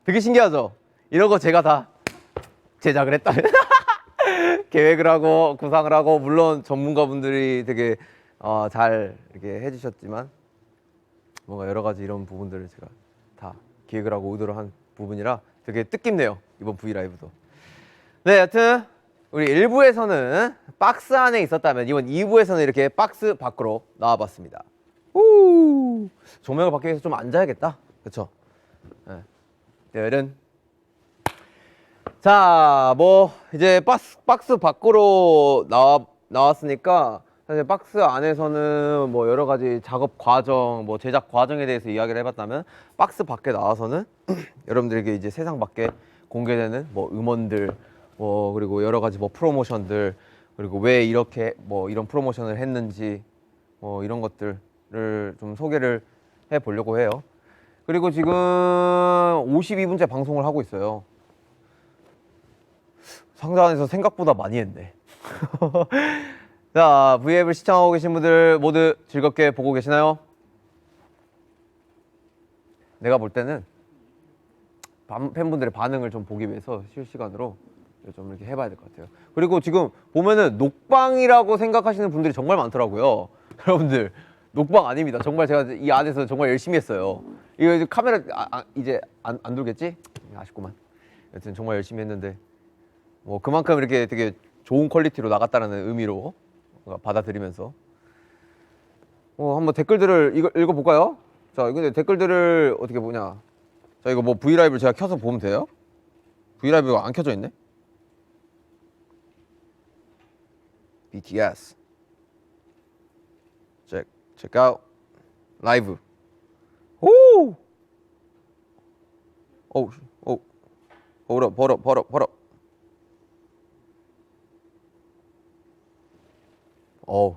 Speaker 1: 되게 신기하죠? 이런 거 제가 다 제작을 했다. 계획을 하고 구상을 하고 물론 전문가분들이 되게 잘 이렇게 해주셨지만 뭔가 여러 가지 이런 부분들을 제가 다 기획을 하고 의도를 한 부분이라 되게 뜻깊네요 이번 브이라이브도. 네, 여튼 우리 1부에서는 박스 안에 있었다면 이번 2부에서는 이렇게 박스 밖으로 나와봤습니다. 조명을 받기 위해서 좀 앉아야겠다. 그쵸? 네. 내일은 자, 뭐 이제 박스 밖으로 나왔으니까 사실 박스 안에서는 뭐 여러 가지 작업 과정, 뭐 제작 과정에 대해서 이야기를 해봤다면 박스 밖에 나와서는 여러분들에게 이제 세상 밖에 공개되는 뭐 음원들, 뭐 그리고 여러 가지 뭐 프로모션들, 그리고 왜 이렇게 뭐 이런 프로모션을 했는지 뭐 이런 것들을 좀 소개를 해 보려고 해요. 그리고 지금 52분째 방송을 하고 있어요. 상자 안에서 생각보다 많이 했네. 자, V앱을 시청하고 계신 분들 모두 즐겁게 보고 계시나요? 내가 볼 때는 팬분들의 반응을 좀 보기 위해서 실시간으로 좀 이렇게 해봐야 될 것 같아요. 그리고 지금 보면은 녹방이라고 생각하시는 분들이 정말 많더라고요. 여러분들 녹방 아닙니다. 정말 제가 이 안에서 정말 열심히 했어요. 이거 이제 카메라 이제 안 돌겠지? 아쉽구만. 여튼 정말 열심히 했는데 뭐 그만큼 이렇게 되게 좋은 퀄리티로 나갔다는 의미로 받아들이면서 한번 댓글들을 읽어볼까요? 자, 근데 댓글들을 어떻게 보냐? 자, 이거 뭐 브이라이브를 제가 켜서 보면 돼요? 브이라이브가 안 켜져 있네? BTS check out 라이브. 오! 버려.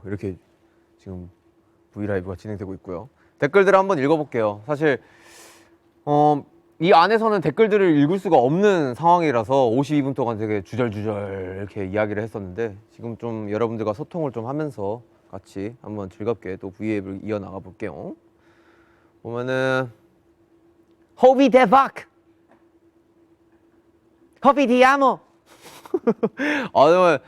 Speaker 1: 이렇게 지금 브이라이브가 진행되고 있고요. 댓글들을 한번 읽어볼게요. 사실 이 안에서는 댓글들을 읽을 수가 없는 상황이라서 52분 동안 되게 주절주절 이렇게 이야기를 했었는데 지금 좀 여러분들과 소통을 좀 하면서 같이 한번 즐겁게 또 브이앱을 이어나가 볼게요. 보면은 호비 대박! 호비 디아모! 정말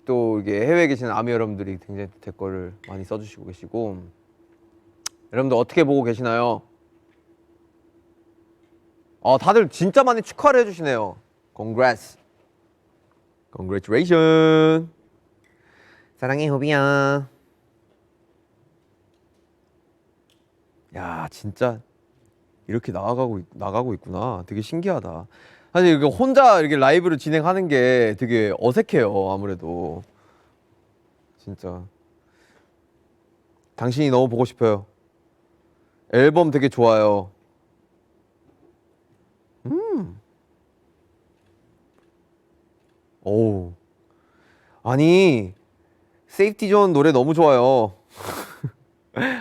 Speaker 1: 또 이게 해외에 계시는 아미 여러분들이 굉장히 댓글을 많이 써주시고 계시고 여러분들 어떻게 보고 계시나요? 다들 진짜 많이 축하를 해주시네요. Congrats, congratulations. 사랑해 호비야. 야 진짜 이렇게 나가고 있구나. 되게 신기하다. 사실 이렇게 혼자 이렇게 라이브를 진행하는 게 되게 어색해요. 아무래도 진짜 당신이 너무 보고 싶어요. 앨범 되게 좋아요. 오, 아니 세이프티 존 노래 너무 좋아요.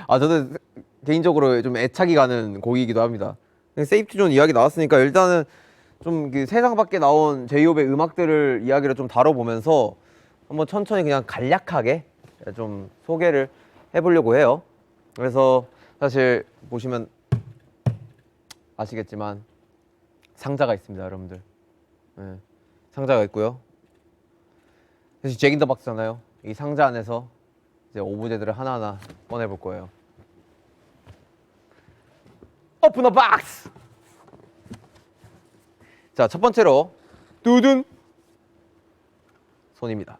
Speaker 1: 저는 개인적으로 좀 애착이 가는 곡이기도 합니다. 세이프티 존 이야기 나왔으니까 일단은 좀 세상 밖에 나온 제이홉의 음악들을 이야기를 좀 다뤄보면서 한번 천천히 그냥 간략하게 좀 소개를 해보려고 해요. 그래서 사실 보시면 아시겠지만 상자가 있습니다, 여러분들. 네, 상자가 있고요. 사실 잭 인 더 박스잖아요. 이 상자 안에서 이제 오브제들을 하나하나 꺼내볼 거예요. 오픈 더 박스! 자, 첫 번째로 두둔 손입니다.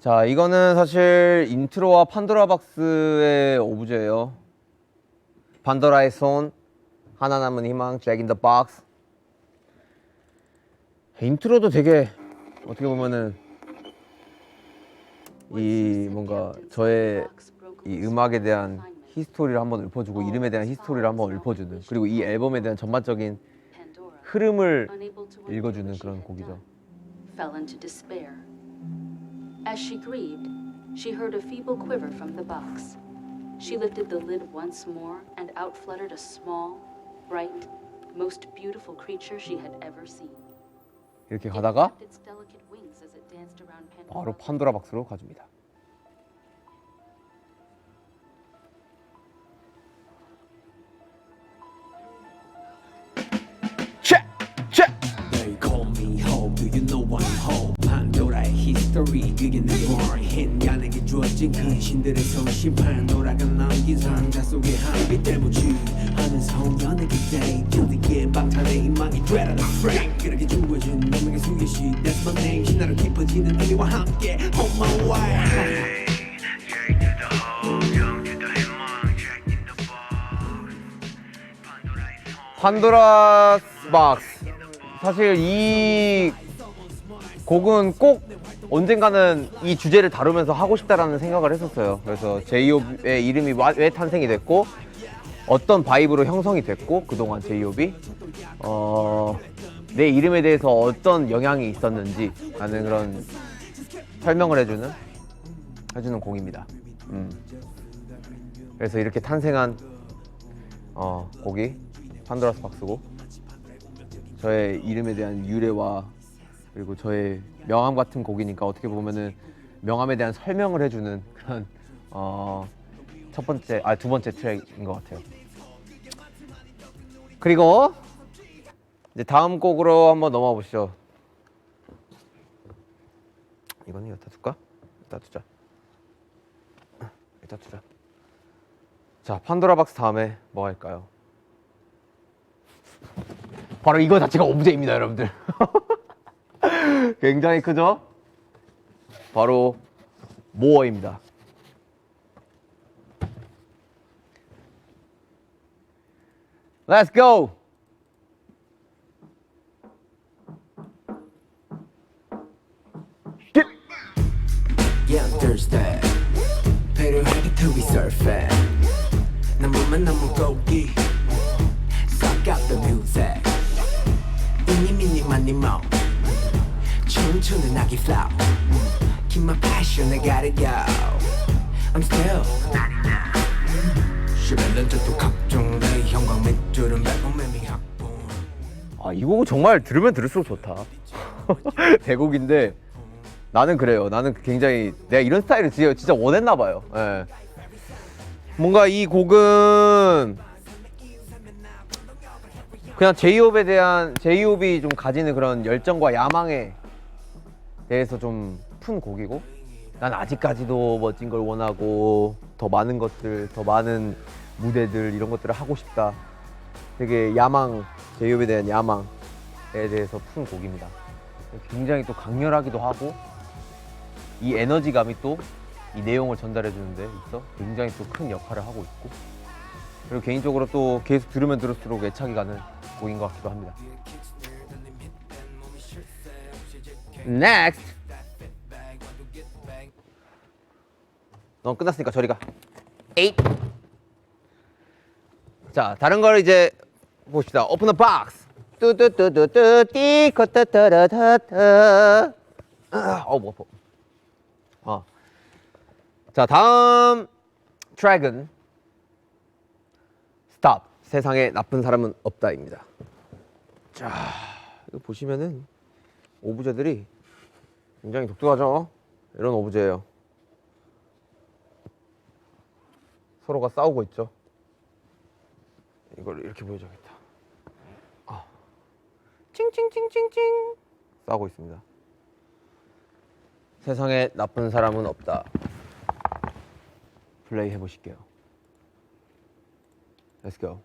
Speaker 1: 자, 이거는 사실 인트로와 판도라 박스의 오브제예요. 판도라의 손, 하나 남은 희망, 잭 인 더 박스. 인트로도 되게 어떻게 보면은 이 뭔가 저의 이 음악에 대한 히스토리를 한번 읊어주고 이름에 대한 히스토리를 한번 읊어주는, 그리고 이 앨범에 대한 전반적인 흐름을 읽어주는 그런 곡이죠.
Speaker 3: Fell into despair. As she grieved, she heard a feeble quiver from the box. She lifted the lid once more, and out fluttered a small, bright, most beautiful creature she had ever seen.
Speaker 1: 이렇게
Speaker 3: It
Speaker 1: 가다가
Speaker 3: flapped its delicate wings as it danced around
Speaker 1: 바로
Speaker 3: Pandora.
Speaker 1: 판도라 박스로 가줍니다.
Speaker 2: They call me Hope, do you know I'm Hope? 판도라의 history, 그게 내 born. 나에게 주어진 근신들의 손심, 판도라가 남긴 상자 속에 한빛 대무지 하는 소년의 그때 견디기에 방탄의 희망이 되라는 frame. 그렇게 주어진 운명의 수계시, that's my name. 신나로 깊어지는 의미와 함께 on my way.
Speaker 1: 판도라 박스. 사실 이 곡은 꼭 언젠가는 이 주제를 다루면서 하고 싶다라는 생각을 했었어요. 그래서 제이홉의 이름이 왜 탄생이 됐고 어떤 바이브로 형성이 됐고 그동안 제이홉이 내 이름에 대해서 어떤 영향이 있었는지 라는 그런 설명을 해주는 곡입니다. 그래서 이렇게 탄생한 곡이 판도라스 박스고, 저의 이름에 대한 유래와 그리고 저의 명함 같은 곡이니까 어떻게 보면은 명함에 대한 설명을 해주는 그런 두 번째 트랙인 것 같아요. 그리고 이제 다음 곡으로 한번 넘어가 보시죠. 이거는 여기다 둘까? 여기다 두자. 자, 판도라 박스 다음에 뭐 할까요? 바로 이거 자체가 오브제입니다, 여러분들. 굉장히 크죠? 바로 모어입니다. Let's go!
Speaker 2: Yeah, I'm thirsty. 배려하게 till we surfing. 나무만 나무 고기. Suck out the music. 이니 미니 마니 모. 춤추는 아기 flow Keep my passion I gotta go I'm still 시발년 저도 각종 내 형광 밑줄은 매콤매미 학봉
Speaker 1: 아, 이 곡은 정말 들으면 들을수록 좋다. 대곡인데 나는 그래요. 나는 굉장히 내가 이런 스타일을 진짜 원했나 봐요. 예. 뭔가 이 곡은 그냥 제이홉이 좀 가지는 그런 열정과 야망에 대해서 좀 푼 곡이고, 난 아직까지도 멋진 걸 원하고 더 많은 것들, 더 많은 무대들 이런 것들을 하고 싶다. 되게 야망, 제이홉에 대한 야망에 대해서 푼 곡입니다. 굉장히 또 강렬하기도 하고 이 에너지감이 또 이 내용을 전달해 주는데 있어 굉장히 또 큰 역할을 하고 있고, 그리고 개인적으로 또 계속 들으면 들을수록 애착이 가는 곡인 것 같기도 합니다. Next. 넌 끝났으니까 저리 가. 8. 자, 다른 걸 이제 봅시다. Open the box. 뚜뚜뚜뚜뚜 띠코따따라타타. 뭐 아파. 자, 다음 트랙은 Stop. 세상에 나쁜 사람은 없다입니다. 자, 이거 보시면은 오브제들이 굉장히 독특하죠? 이런 오브제예요. 서로가 싸우고 있죠. 이걸 이렇게 보여줘야겠다. 칭칭칭칭칭 싸우고 있습니다. 세상에 나쁜 사람은 없다. 플레이 해보실게요. Let's go.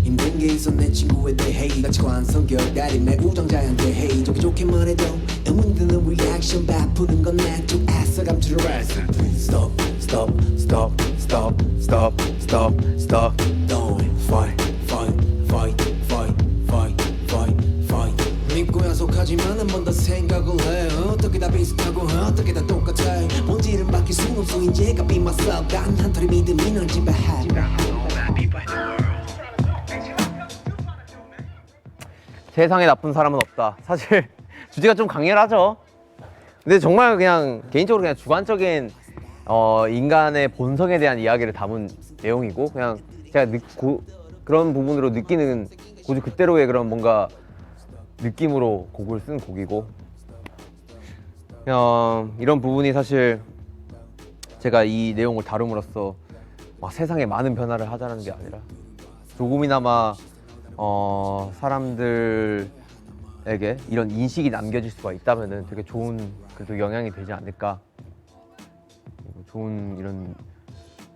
Speaker 2: 힘든 게 있어 내 친구에 대해 같이 관한 성격 다림의 우정자에 대해 좋게 말해도 의문드는 리액션 바쁘는 건 내 쪽 애써 감추려 했어 Stop, stop, stop, stop, stop, stop, stop Don't fight, fight, fight, fight, fight, fight, fight 믿고 약속하지만 한 번 더 생각을 해 어떻게 다 비슷하고 어떻게 다 똑같아 본질은 바뀔 순 없어 이제가 be myself 단 한 털의 믿음이 널 지배해
Speaker 1: 세상에 나쁜 사람은 없다. 사실 주제가 좀 강렬하죠. 근데 정말 그냥 개인적으로 그냥 주관적인 인간의 본성에 대한 이야기를 담은 내용이고, 그냥 제가 그런 부분으로 느끼는 고지 그대로의 그런 뭔가 느낌으로 곡을 쓴 곡이고, 그냥 이런 부분이 사실 제가 이 내용을 다룸으로써 막 세상에 많은 변화를 하자는 게 아니라 조금이나마 사람들에게 이런 인식이 남겨질 수가 있다면은 되게 좋은 그래도 영향이 되지 않을까. 좋은 이런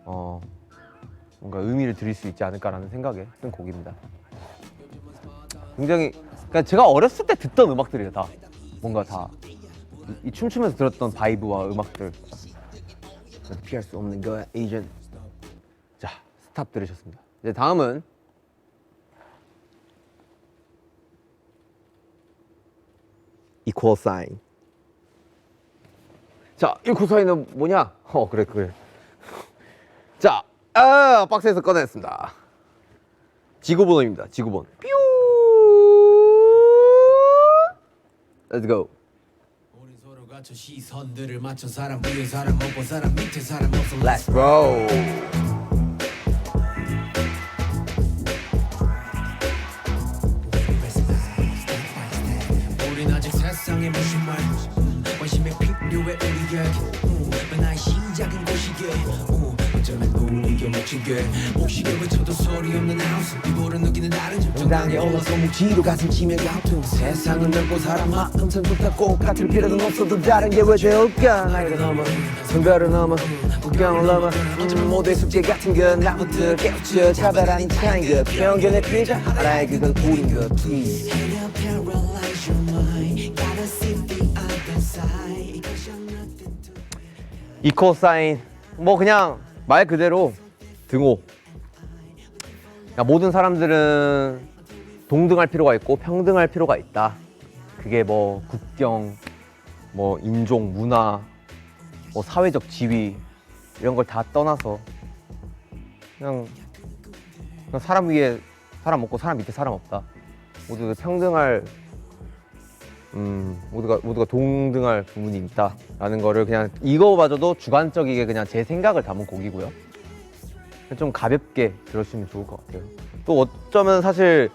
Speaker 1: 뭔가 의미를 드릴 수 있지 않을까라는 생각에 쓴 곡입니다. 굉장히 그냥 제가 어렸을 때 듣던 음악들이에요. 다 뭔가 다 이 춤추면서 들었던 바이브와 음악들. 피할 수 없는 거야, 에이전. 자, 스탑 들으셨습니다. 이제 다음은 equal sign. 자, equal sign은 뭐냐? 그래. 자, 박스에서 꺼냈습니다. 지구본입니다. 지구본. 뾰. Let's go.
Speaker 2: 우린 서로 갖춘 시선들을 맞춰 사람 위에 사람 먹고 사람 밑에 사람 없어
Speaker 1: Let's go.
Speaker 2: 우린 아직 세상에 무슨 말 관심이 필요해 우리에게 나의 시작은 곳이게 어쩌면 우리가 묻히게 옥시게 외쳐도 소리 없는 하우스 이보를 느끼는 다른 정당에 올라서 묵지로 가슴 치며 갸우뚱 세상은 넓고 사람 마음선 좋다 똑같을 필요는 없어도 다른 게 왜 좋을까 나이가 넘어 성별을 넘어 국경을 넘어 언제면 모두의 숙제 같은 건 나부터 깨우쳐 차별 아닌 차인 것 편견의 피해자 알아야 그건 우린 것 please
Speaker 1: equal sign. 뭐 그냥 말 그대로 등호. 그냥 모든 사람들은 동등할 필요가 있고 평등할 필요가 있다. 그게 뭐 국경, 뭐 인종, 문화, 뭐 사회적 지위 이런 걸 다 떠나서 그냥 사람 위에 사람 없고 사람 밑에 사람 없다. 모두가 평등할 모두가 동등할 부분이 있다라는 거를 그냥 이거마저도 주관적이게 그냥 제 생각을 담은 곡이고요. 좀 가볍게 들으시면 좋을 것 같아요. 또 어쩌면 사실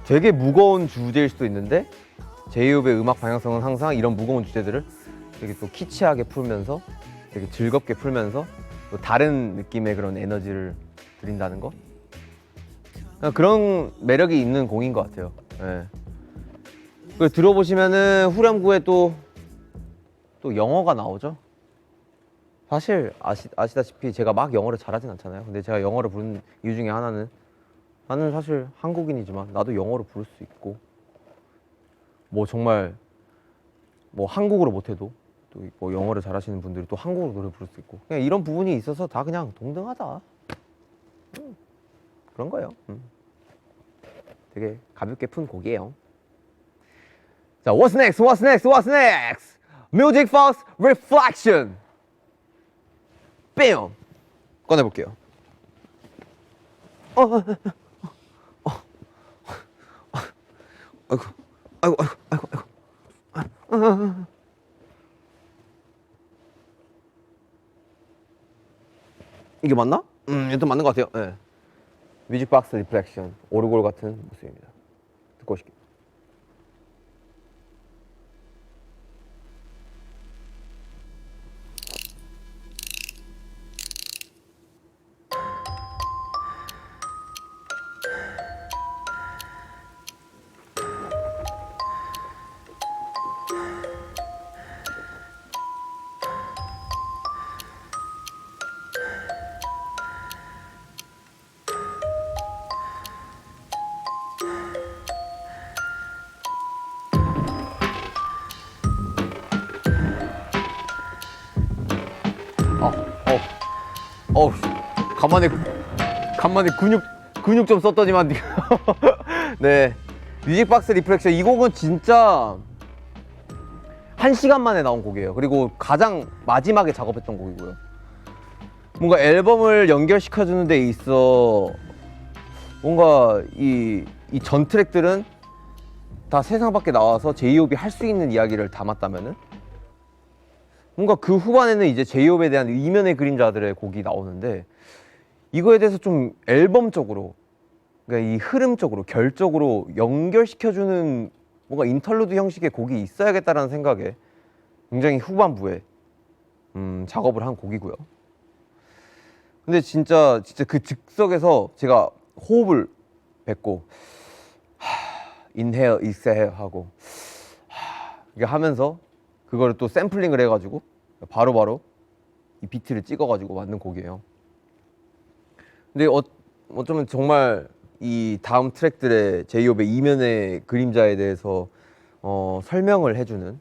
Speaker 1: 되게 무거운 주제일 수도 있는데 제이홉의 음악 방향성은 항상 이런 무거운 주제들을 되게 또 키치하게 풀면서 되게 즐겁게 풀면서 또 다른 느낌의 그런 에너지를 드린다는 거, 그런 매력이 있는 곡인 것 같아요. 네. 그 들어보시면은 후렴구에 또 영어가 나오죠. 사실 아시다시피 제가 막 영어를 잘하진 않잖아요. 근데 제가 영어를 부르는 이유 중에 하나는 나는 사실 한국인이지만 나도 영어로 부를 수 있고 뭐 정말 뭐 한국어로 못해도 또 뭐 영어를 잘하시는 분들이 또 한국어로 노래 부를 수 있고 그냥 이런 부분이 있어서 다 그냥 동등하다 그런 거예요. 되게 가볍게 푼 곡이에요. 자, what's next? What's next? What's next? Music Force Reflection. 뺨! 꺼내볼게요. 아이고. 이게 맞나? 일단 맞는 것 같아요. 네. 뮤직박스 리플렉션. 오르골 같은 모습입니다. 듣고 오실게요. 간만에 근육 좀 썼더니만. 네, 뮤직박스 리플렉션 이 곡은 진짜 1시간 만에 나온 곡이에요. 그리고 가장 마지막에 작업했던 곡이고요. 뭔가 앨범을 연결시켜주는 데 있어 뭔가 이 전 트랙들은 다 세상 밖에 나와서 제이홉이 할 수 있는 이야기를 담았다면은 뭔가 그 후반에는 이제 제이홉에 대한 이면의 그림자들의 곡이 나오는데 이거에 대해서 좀 앨범적으로, 그러니까 이 흐름적으로, 결적으로 연결시켜주는 뭔가 인터루드 형식의 곡이 있어야겠다라는 생각에 굉장히 후반부에 작업을 한 곡이고요. 근데 진짜 그 즉석에서 제가 호흡을 뱉고 인헤어, 익스헤어 하고 이게 하면서 그거를 또 샘플링을 해가지고 바로바로 이 비트를 찍어가지고 만든 곡이에요. 근데 어쩌면 정말 이 다음 트랙들의 제이홉의 이면의 그림자에 대해서 설명을 해주는,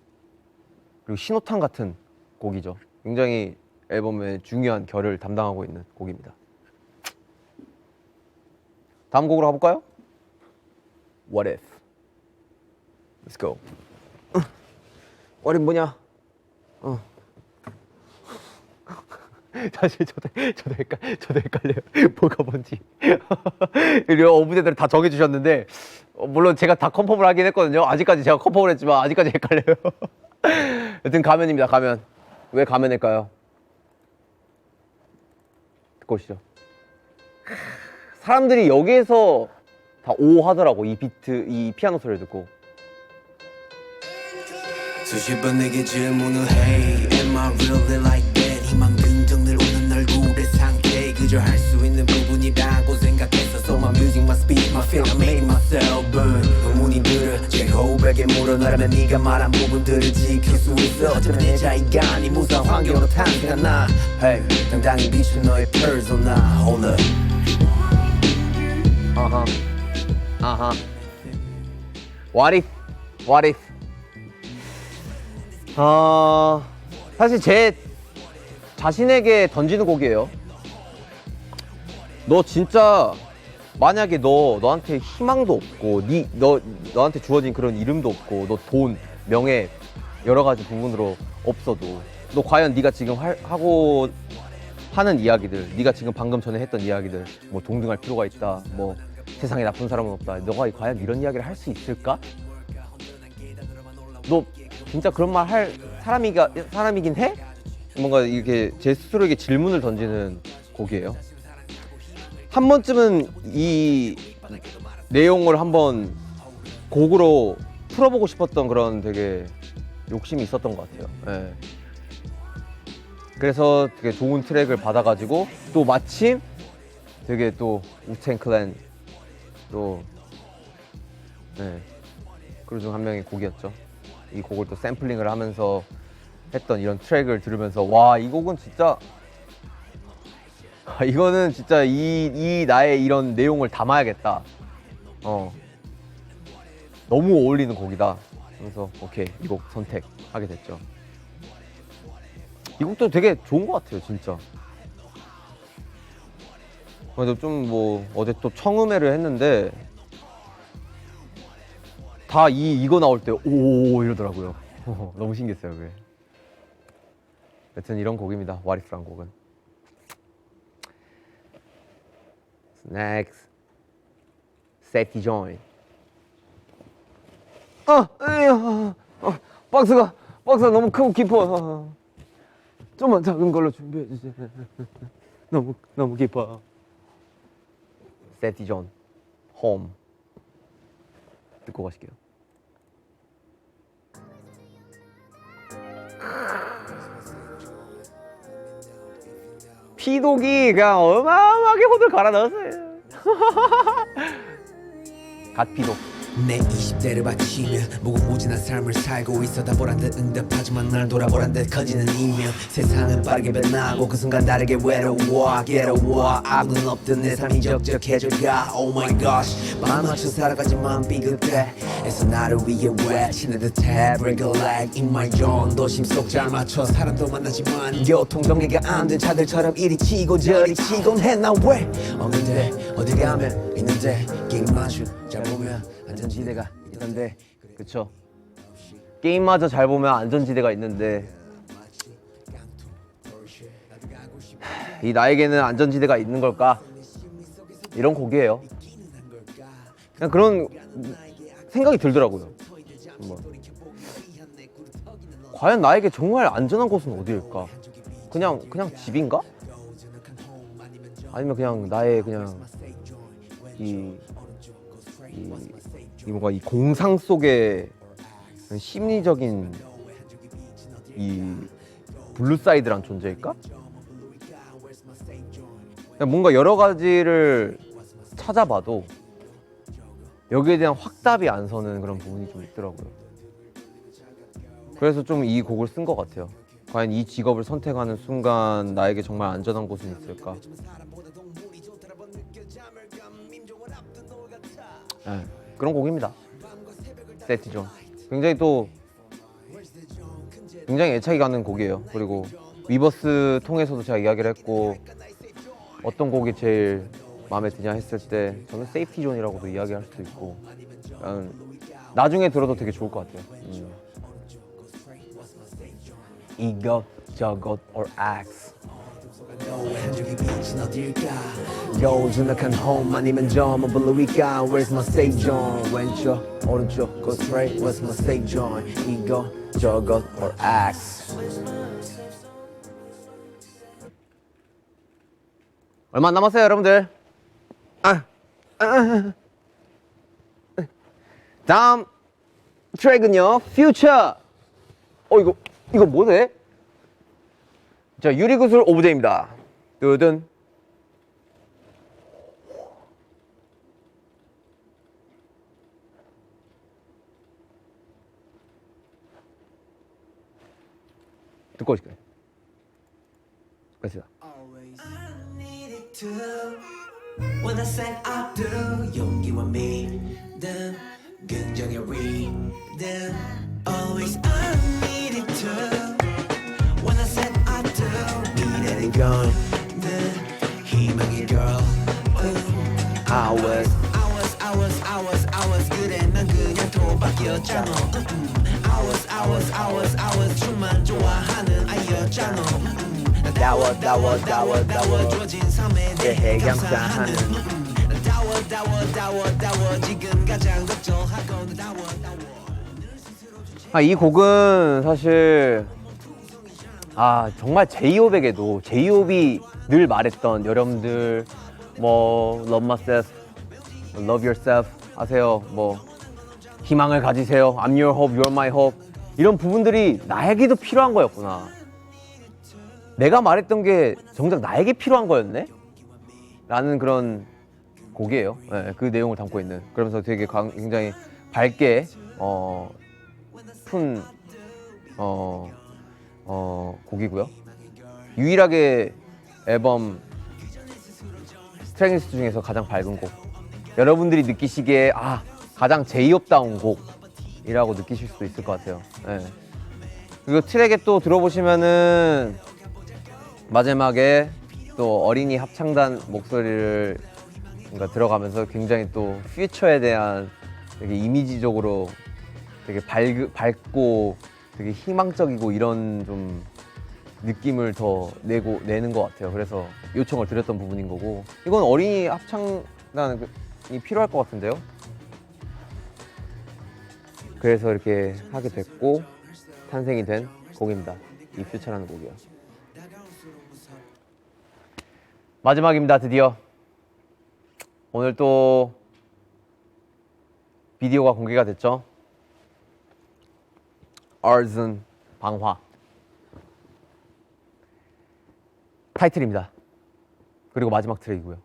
Speaker 1: 그리고 신호탄 같은 곡이죠. 굉장히 앨범의 중요한 결을 담당하고 있는 곡입니다. 다음 곡으로 가볼까요? What if? Let's go. What if 뭐냐? 사실 저도 헷갈려요. 뭐가 뭔지. 그리고 어부대들 다 정해주셨는데 물론 제가 다 컨펌을 하긴 했거든요. 아직까지 제가 컨펌을 했지만 아직까지 헷갈려요. 여튼 가면입니다. 가면. 왜 가면일까요? 듣고 오시죠. 사람들이 여기에서 다 오 하더라고. 이 비트, 이 피아노 소리를 듣고.
Speaker 2: 수십 번 내게 질문을 해 Am I really like that? 희망 긍정 늘 오는 얼굴의 상태 그저 할 수 있는 부분이라고 생각했어 So my music, my speech, my feel, I made myself burn 의문이 들어 제 호흡에게 물어나라면 네가 말한 부분들을 지킬 수 있어 어쩌면 내 자의가 아닌 무사한 환경으로 탄생한 나 Hey, 당당히 비춘 너의 persona Hold up
Speaker 1: 아하. What if? What if? 사실 제 자신에게 던지는 곡이에요. 너 진짜 만약에 너한테 희망도 없고 너한테 주어진 그런 이름도 없고 너 돈, 명예 여러 가지 부분으로 없어도 너 과연 네가 지금 하고 하는 이야기들, 네가 지금 방금 전에 했던 이야기들, 뭐 동등할 필요가 있다, 뭐 세상에 나쁜 사람은 없다. 너가 과연 이런 이야기를 할 수 있을까? 너 진짜 그런 말 할 사람이긴 해? 뭔가 이렇게 제 스스로에게 질문을 던지는 곡이에요. 한 번쯤은 이 내용을 한번 곡으로 풀어보고 싶었던 그런 되게 욕심이 있었던 것 같아요. 예. 그래서 되게 좋은 트랙을 받아가지고 또 마침 되게 또 우텐 클랜 또 그룹 중 한 명의 곡이었죠. 이 곡을 또 샘플링을 하면서 했던 이런 트랙을 들으면서 와, 이 곡은 진짜 이거는 진짜 이 나의 이런 내용을 담아야겠다. 너무 어울리는 곡이다. 그래서 오케이, 이 곡 선택하게 됐죠. 이 곡도 되게 좋은 것 같아요, 진짜. 그래서 좀 뭐 어제 또 청음회를 했는데 다 이거 나올 때 오 이러더라고요. 너무 신기했어요, 그게. 여튼 이런 곡입니다. What If란 곡은. Next, Safety Joint. 박스가 너무 크고 깊어. 좀만 작은 걸로 준비해 주세요. 너무 깊어. Safety Joint, Home. 듣고 가실게요. 피독이 그냥 어마어마하게 호들 갈아 넣었어요. 갓피독.
Speaker 2: 내 20대를 바치며 무궁무진한 삶을 살고 있어 다 보란듯 응답하지만 날 돌아보란 듯 커지는 이명 세상은 빠르게 변하고 그 순간 다르게 괴로워 아무는 없던 내 삶이 적적해져가 Oh my gosh 맘 맞춰 살아가지만 비극해 애써 나를 위해 외치는 듯해 Break a leg in my zone 도심 속 잘 맞춰 사람도 만나지만 교통 정리가 안 된 차들처럼 이리 치고 저리 치곤 해 나 왜 없는데 어디 가면 있는데 게임마주 잘 보면 안전지대가 있던데. 그쵸, 게임마저 잘 보면 안전지대가 있는데 이 나에게는 안전지대가 있는 걸까? 이런 곡이에요. 그냥 그런 생각이 들더라고요. 과연 나에게 정말 안전한 곳은 어디일까? 그냥 집인가? 아니면 그냥 나의 그냥 이 뭔가 이 공상 속의 심리적인 이 블루사이드란 존재일까? 뭔가 여러 가지를 찾아봐도 여기에 대한 확답이 안 서는 그런 부분이 좀 있더라고요. 그래서 좀 이 곡을 쓴 것 같아요. 과연 이 직업을 선택하는 순간 나에게 정말 안전한 곳은 있을까? 그런 곡입니다. 세티죠. 굉장히 애착이 가는 곡이에요. 그리고 위버스 통해서도 제가 이야기를 했고 어떤 곡이 제일 마음에 드냐 했을 때 저는 세이프티 존이라고도 이야기할 수도 있고 나중에 들어도 되게 좋을 것 같아요. 이것저것 or X 요즘약한 home 아니면 좀 블루위가 Where's my safe zone 왼쪽 오른쪽 go straight Where's my safe zone 이것저것 or X 얼마 안 남았어요 여러분들. 다음 트랙은요 Future. 이거 뭐네? 자, 유리구슬 오브제입니다. 뜨든. 듣고 오실까요? 끝이다. When I said I do 용기와 믿음 긍정의 rhythm Always I needed to When I said I do 미래는 건 희망의 girl
Speaker 1: I was
Speaker 2: 그래 난 그냥 도박이었잖아 I was 춤만 좋아하는 아이였잖아 다워 주어진 삶에 대해 감사하는 지금 가장 걱정하고 다워
Speaker 1: 아, 이 곡은 사실 정말 제이홉에게도 제이홉이 늘 말했던 여러분들 뭐 love myself, love yourself 하세요. 뭐 희망을 가지세요. I'm your hope, you're my hope. 이런 부분들이 나에게도 필요한 거였구나. 내가 말했던 게 정작 나에게 필요한 거였네? 라는 그런 곡이에요. 네, 그 내용을 담고 있는. 그러면서 되게 굉장히 밝게 푼 곡이고요. 유일하게 앨범 스트렝스 중에서 가장 밝은 곡. 여러분들이 느끼시기에 가장 제이홉다운 곡이라고 느끼실 수도 있을 것 같아요. 네. 그리고 트랙에 또 들어보시면은 마지막에 또 어린이 합창단 목소리를 들어가면서 굉장히 또 퓨처에 대한 되게 이미지적으로 되게 밝고 되게 희망적이고 이런 좀 느낌을 더 내는 것 같아요. 그래서 요청을 드렸던 부분인 거고, 이건 어린이 합창단이 필요할 것 같은데요. 그래서 이렇게 하게 됐고 탄생이 된 곡입니다. 이 퓨처라는 곡이요. 마지막입니다. 드디어 오늘 또 비디오가 공개가 됐죠. Arson 방화 타이틀입니다. 그리고 마지막 트랙이고요.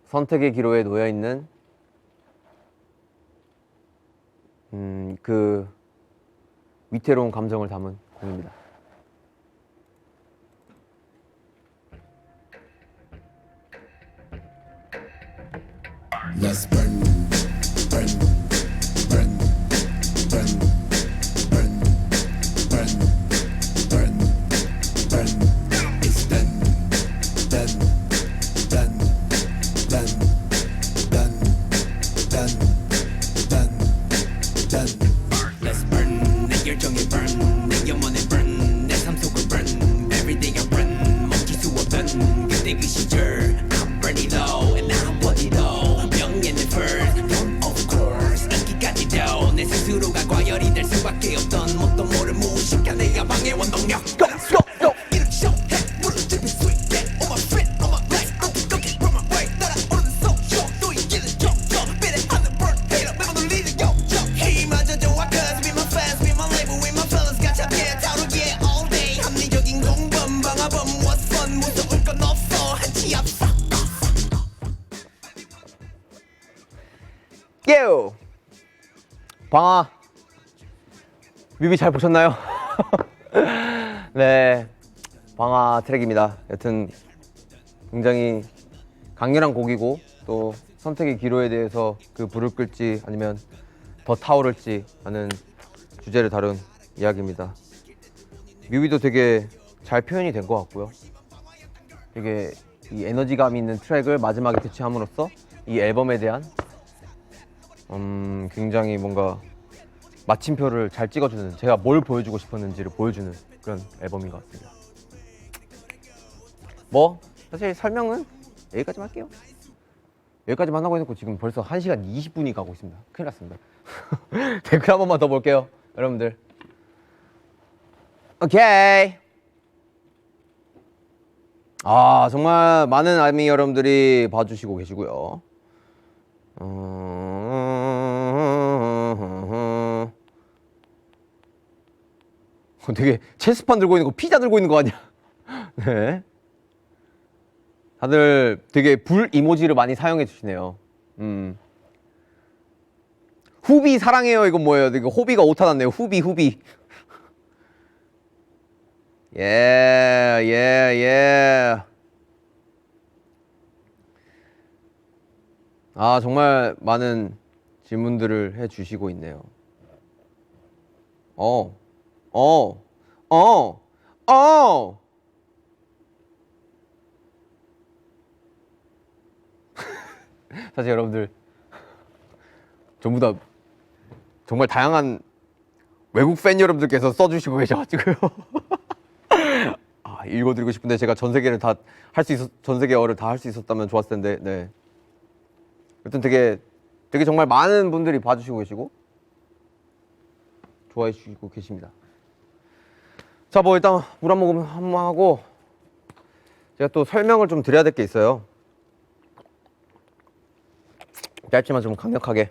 Speaker 1: 선택의 기로에 놓여 있는 그 위태로운 감정을 담은 곡입니다.
Speaker 2: Let's burn, burn, burn, burn, burn, burn, burn, burn. It's done, done, done, done, done, done, done, done. Let's burn. 내 열정에 burn, 내 영혼에 burn, 내 삶 속을 burn. Every day I run, 멈출 수 없던 그때 그 시절. I'm burning low and I'm burning low. Of course 인기까지도 내 스스로가 과열이 될 수밖에 없던 뭣도 모를 무식한 내 야망의 원동력. Go go go 이렇게 쇼해 물을 dripping sweet yeah on my feet on my legs 꺾이 from my way 따라오는 소쇼 또 이기는 척척 비례하는 bird hater 매번 울리는 욕정 힘마저 좋아 cause be my fans be my label with my fellas 가차게 다루기에 all day 합리적인 공범 방화범 what's fun 무서울 건 없어 한치 앞서.
Speaker 1: 예우! 방아 뮤비 잘 보셨나요? 네, 방아 트랙입니다. 여튼 굉장히 강렬한 곡이고 또 선택의 기로에 대해서 그 불을 끌지 아니면 더 타오를지 하는 주제를 다룬 이야기입니다. 뮤비도 되게 잘 표현이 된 것 같고요. 되게 이 에너지감 있는 트랙을 마지막에 대체함으로써 이 앨범에 대한 굉장히 뭔가 마침표를 잘 찍어주는, 제가 뭘 보여주고 싶었는지를 보여주는 그런 앨범인 것 같습니다. 뭐 사실 설명은 여기까지만 할게요. 여기까지만 하고 있고 지금 벌써 1시간 20분이 가고 있습니다. 큰일 났습니다. 댓글 한 번만 더 볼게요, 여러분들. 오케이. 정말 많은 아미 여러분들이 봐주시고 계시고요. 되게 체스판 들고 있는 거, 피자 들고 있는 거 아니야? 네. 다들 되게 불 이모지를 많이 사용해 주시네요. 후비 사랑해요. 이건 뭐예요? 이거 호비가 오타 났네요. 후비. 예. 정말 많은 질문들을 해 주시고 있네요. 사실 여러분들 전부 다 정말 다양한 외국 팬 여러분들께서 써주시고 계셔가지고요. 아, 읽어드리고 싶은데 제가 전 세계를 다 할 수 전 세계어를 다 할 수 있었다면 좋았을 텐데, 네. 여튼 되게 정말 많은 분들이 봐주시고 계시고 좋아해 주시고 계십니다. 자, 뭐 일단 물 한 모금 한번 하고 제가 또 설명을 좀 드려야 될 게 있어요. 짧지만 좀 강력하게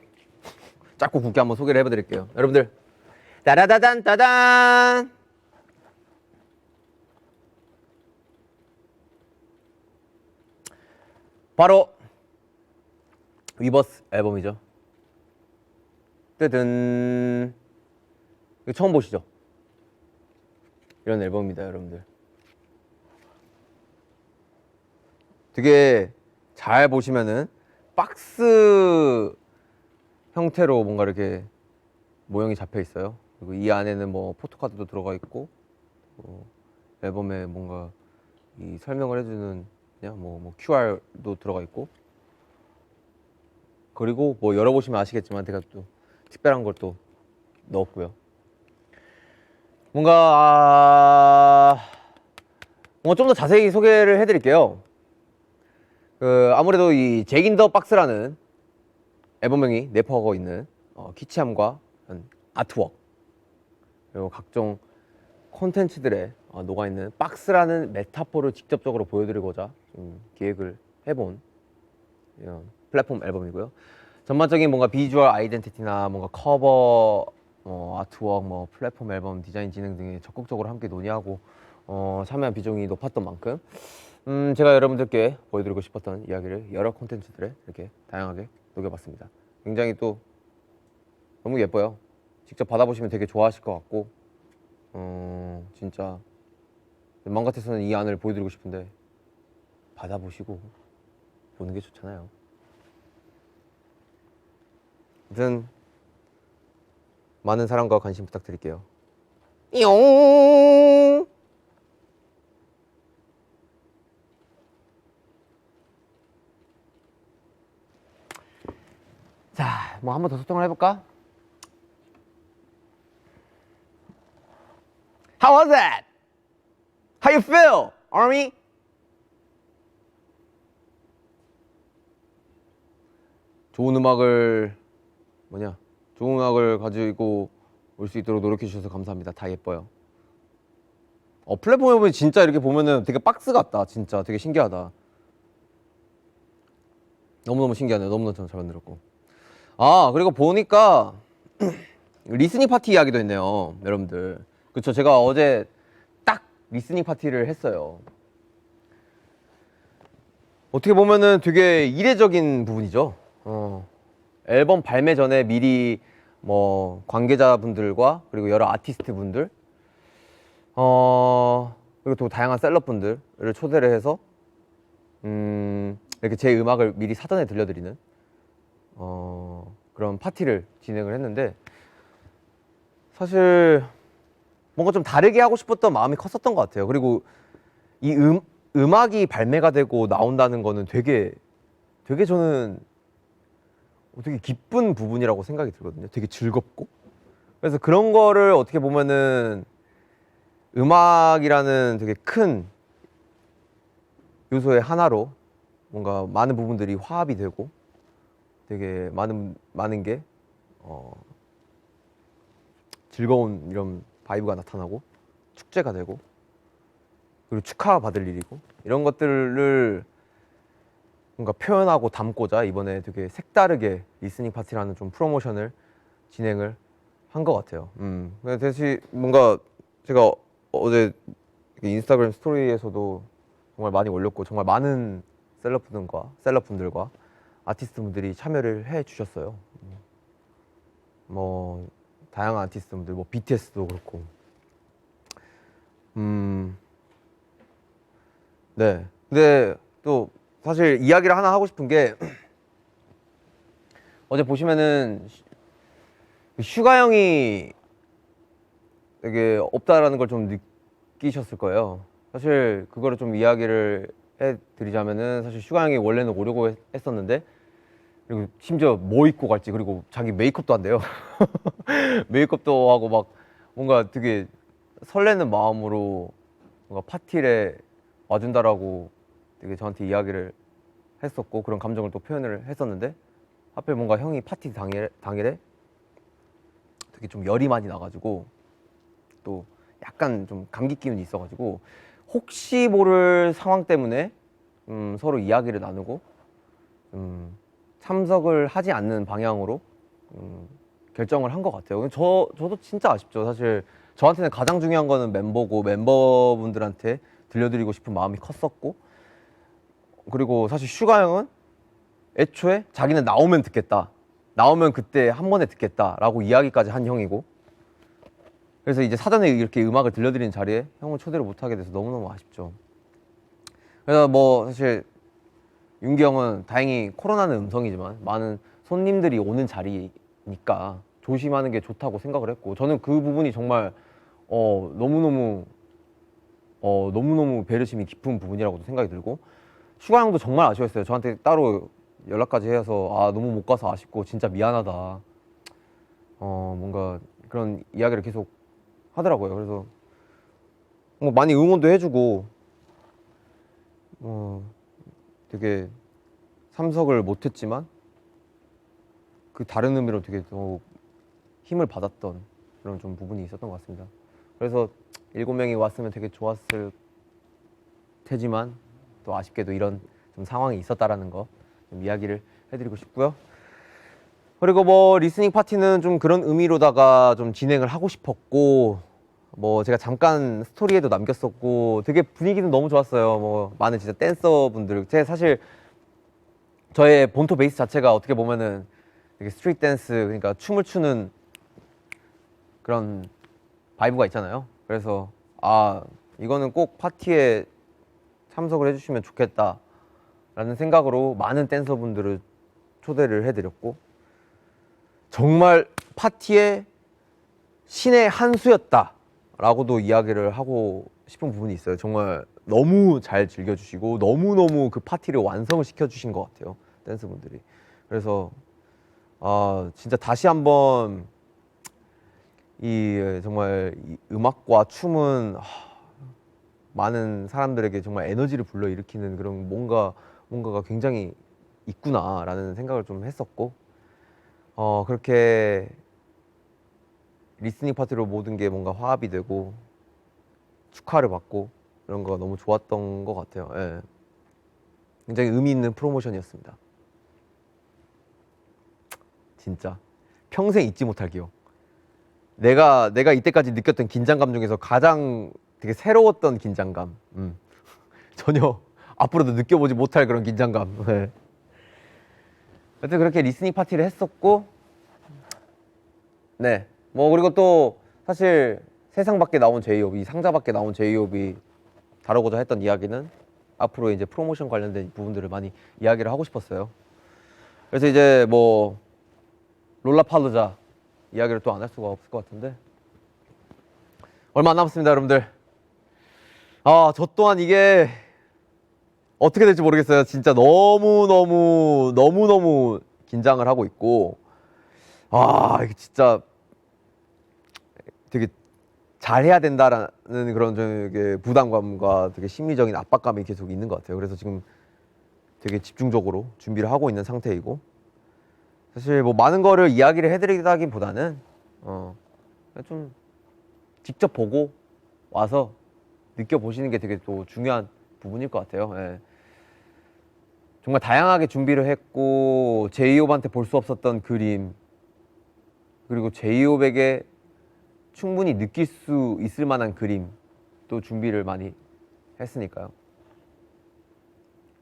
Speaker 1: 짧고 굵게 한번 소개를 해드릴게요. 여러분들, 따라다단 따단. 바로 위버스 앨범이죠. 뜨든. 이거 처음 보시죠? 이런 앨범입니다, 여러분들. 되게 잘 보시면은 박스 형태로 뭔가 이렇게 모형이 잡혀 있어요. 그리고 이 안에는 뭐 포토카드도 들어가 있고, 앨범에 뭔가 이 설명을 해주는 그냥 뭐 QR도 들어가 있고, 그리고 뭐 열어보시면 아시겠지만 제가 또 특별한 걸 또 넣었고요. 뭔가 좀 더 자세히 소개를 해드릴게요. 아무래도 이 잭 인 더 박스라는 앨범명이 내포하고 있는 키치함과 아트웍, 그리고 각종 콘텐츠들에 녹아있는 박스라는 메타포를 직접적으로 보여드리고자 기획을 해본 이런 플랫폼 앨범이고요. 전반적인 뭔가 비주얼 아이덴티티나 뭔가 커버, 아트웍, 뭐 플랫폼 앨범 디자인 진행 등에 적극적으로 함께 논의하고 참여한 비중이 높았던 만큼 제가 여러분들께 보여드리고 싶었던 이야기를 여러 콘텐츠들에 이렇게 다양하게 녹여봤습니다. 굉장히 또 너무 예뻐요. 직접 받아보시면 되게 좋아하실 것 같고, 진짜 마음 같아서는 이 안을 보여드리고 싶은데 받아보시고 보는 게 좋잖아요. 아무튼 많은 사랑과 관심 부탁드릴게요. 띠용. 자, 뭐 한 번 더 소통을 해볼까? How was that? How you feel, Army? 좋은 음악을 가지고 올 수 있도록 노력해 주셔서 감사합니다. 다 예뻐요. 플랫폼에 보면 진짜 이렇게 보면은 되게 박스 같다. 진짜 되게 신기하다. 너무너무 신기하네요. 너무너무 잘 만들었고. 그리고 보니까 리스닝 파티 이야기도 했네요, 여러분들. 그쵸, 제가 어제 딱 리스닝 파티를 했어요. 어떻게 보면은 되게 이례적인 부분이죠. 앨범 발매 전에 미리 뭐 관계자분들과 그리고 여러 아티스트 분들, 그리고 또 다양한 셀럽분들을 초대를 해서 이렇게 제 음악을 미리 사전에 들려드리는 그런 파티를 진행을 했는데, 사실 뭔가 좀 다르게 하고 싶었던 마음이 컸었던 것 같아요. 그리고 이 음악이 발매가 되고 나온다는 거는 되게 저는 되게 기쁜 부분이라고 생각이 들거든요. 되게 즐겁고. 그래서 그런 거를 어떻게 보면은 음악이라는 되게 큰 요소의 하나로 뭔가 많은 부분들이 화합이 되고 되게 많은 게 즐거운 이런 바이브가 나타나고 축제가 되고 그리고 축하받을 일이고 이런 것들을 뭔가 표현하고 담고자 이번에 되게 색다르게 리스닝 파티라는 좀 프로모션을 진행을 한 것 같아요. 대신 뭔가 제가 어제 인스타그램 스토리에서도 정말 많이 올렸고 정말 많은 셀럽분들과 아티스트분들이 참여를 해 주셨어요. 뭐 다양한 아티스트분들, 뭐 BTS도 그렇고. 네. 근데 또 사실 이야기를 하나 하고 싶은 게 어제 보시면은 슈가 형이 되게 없다라는 걸 좀 느끼셨을 거예요. 사실 그거를 좀 이야기를 해드리자면은 사실 슈가 형이 원래는 오려고 했었는데 그리고 심지어 뭐 입고 갈지, 그리고 자기 메이크업도 한대요. 메이크업도 하고 막 뭔가 되게 설레는 마음으로 뭔가 파티에 와준다라고 되게 저한테 이야기를 했었고, 그런 감정을 또 표현을 했었는데, 하필 뭔가 형이 파티 당일에 되게 좀 열이 많이 나가지고 또 약간 좀 감기 기운이 있어가지고 혹시 모를 상황 때문에 서로 이야기를 나누고 참석을 하지 않는 방향으로 결정을 한 것 같아요. 저도 진짜 아쉽죠. 사실 저한테는 가장 중요한 거는 멤버고, 멤버분들한테 들려드리고 싶은 마음이 컸었고, 그리고 사실 슈가 형은 애초에 자기는 나오면 듣겠다, 나오면 그때 한 번에 듣겠다라고 이야기까지 한 형이고, 그래서 이제 사전에 이렇게 음악을 들려드리는 자리에 형을 초대를 못하게 돼서 너무너무 아쉽죠. 그래서 뭐 사실 윤기 형은 다행히 코로나는 음성이지만 많은 손님들이 오는 자리니까 조심하는 게 좋다고 생각을 했고, 저는 그 부분이 정말 너무너무 배려심이 깊은 부분이라고도 생각이 들고, 슈가 형도 정말 아쉬웠어요. 저한테 따로 연락까지 해서 너무 못 가서 아쉽고 진짜 미안하다, 뭔가 그런 이야기를 계속 하더라고요. 그래서 뭐 많이 응원도 해주고, 되게 참석을 못했지만 그 다른 의미로 되게 더욱 힘을 받았던 그런 좀 부분이 있었던 것 같습니다. 그래서 7명이 왔으면 되게 좋았을 테지만 또 아쉽게도 이런 좀 상황이 있었다라는 거 좀 이야기를 해드리고 싶고요. 그리고 뭐 리스닝 파티는 좀 그런 의미로다가 좀 진행을 하고 싶었고, 뭐 제가 잠깐 스토리에도 남겼었고, 되게 분위기는 너무 좋았어요. 뭐 많은 진짜 댄서분들, 제가 사실 저의 본토 베이스 자체가 어떻게 보면은 되게 스트리트 댄스, 그러니까 춤을 추는 그런 바이브가 있잖아요. 그래서 이거는 꼭 파티에 참석을 해주시면 좋겠다 라는 생각으로 많은 댄서분들을 초대를 해드렸고, 정말 파티의 신의 한 수였다 라고도 이야기를 하고 싶은 부분이 있어요. 정말 너무 잘 즐겨주시고 너무너무 그 파티를 완성을 시켜주신 것 같아요, 댄스분들이. 그래서 진짜 다시 한번 정말 이 음악과 춤은 많은 사람들에게 정말 에너지를 불러일으키는 그런 뭔가가 굉장히 있구나라는 생각을 좀 했었고, 그렇게 리스닝 파티로 모든 게 뭔가 화합이 되고 축하를 받고 이런 거가 너무 좋았던 것 같아요. 예. 굉장히 의미 있는 프로모션이었습니다. 진짜 평생 잊지 못할 기억. 내가 이때까지 느꼈던 긴장감 중에서 가장 되게 새로웠던 긴장감. 전혀 앞으로도 느껴보지 못할 그런 긴장감. 네. 하여튼 그렇게 리스닝 파티를 했었고, 네. 뭐 그리고 또 사실 세상 밖에 나온 제이홉, 이 상자 밖에 나온 제이홉이 다루고자 했던 이야기는 앞으로 이제 프로모션 관련된 부분들을 많이 이야기를 하고 싶었어요. 그래서 이제 뭐 롤라팔루자 이야기를 또 안 할 수가 없을 것 같은데, 얼마 안 남았습니다, 여러분들. 저 또한 이게 어떻게 될지 모르겠어요. 진짜 너무너무 긴장을 하고 있고, 이게 진짜 되게 잘해야 된다라는 그런 되게 부담감과 되게 심리적인 압박감이 계속 있는 것 같아요. 그래서 지금 되게 집중적으로 준비를 하고 있는 상태이고, 사실 뭐 많은 거를 이야기를 해드리다기보다는 좀 직접 보고 와서 느껴보시는 게 되게 또 중요한 부분일 것 같아요. 예. 정말 다양하게 준비를 했고, 제이홉한테 볼 수 없었던 그림, 그리고 제이홉에게 충분히 느낄 수 있을 만한 그림 또 준비를 많이 했으니까요.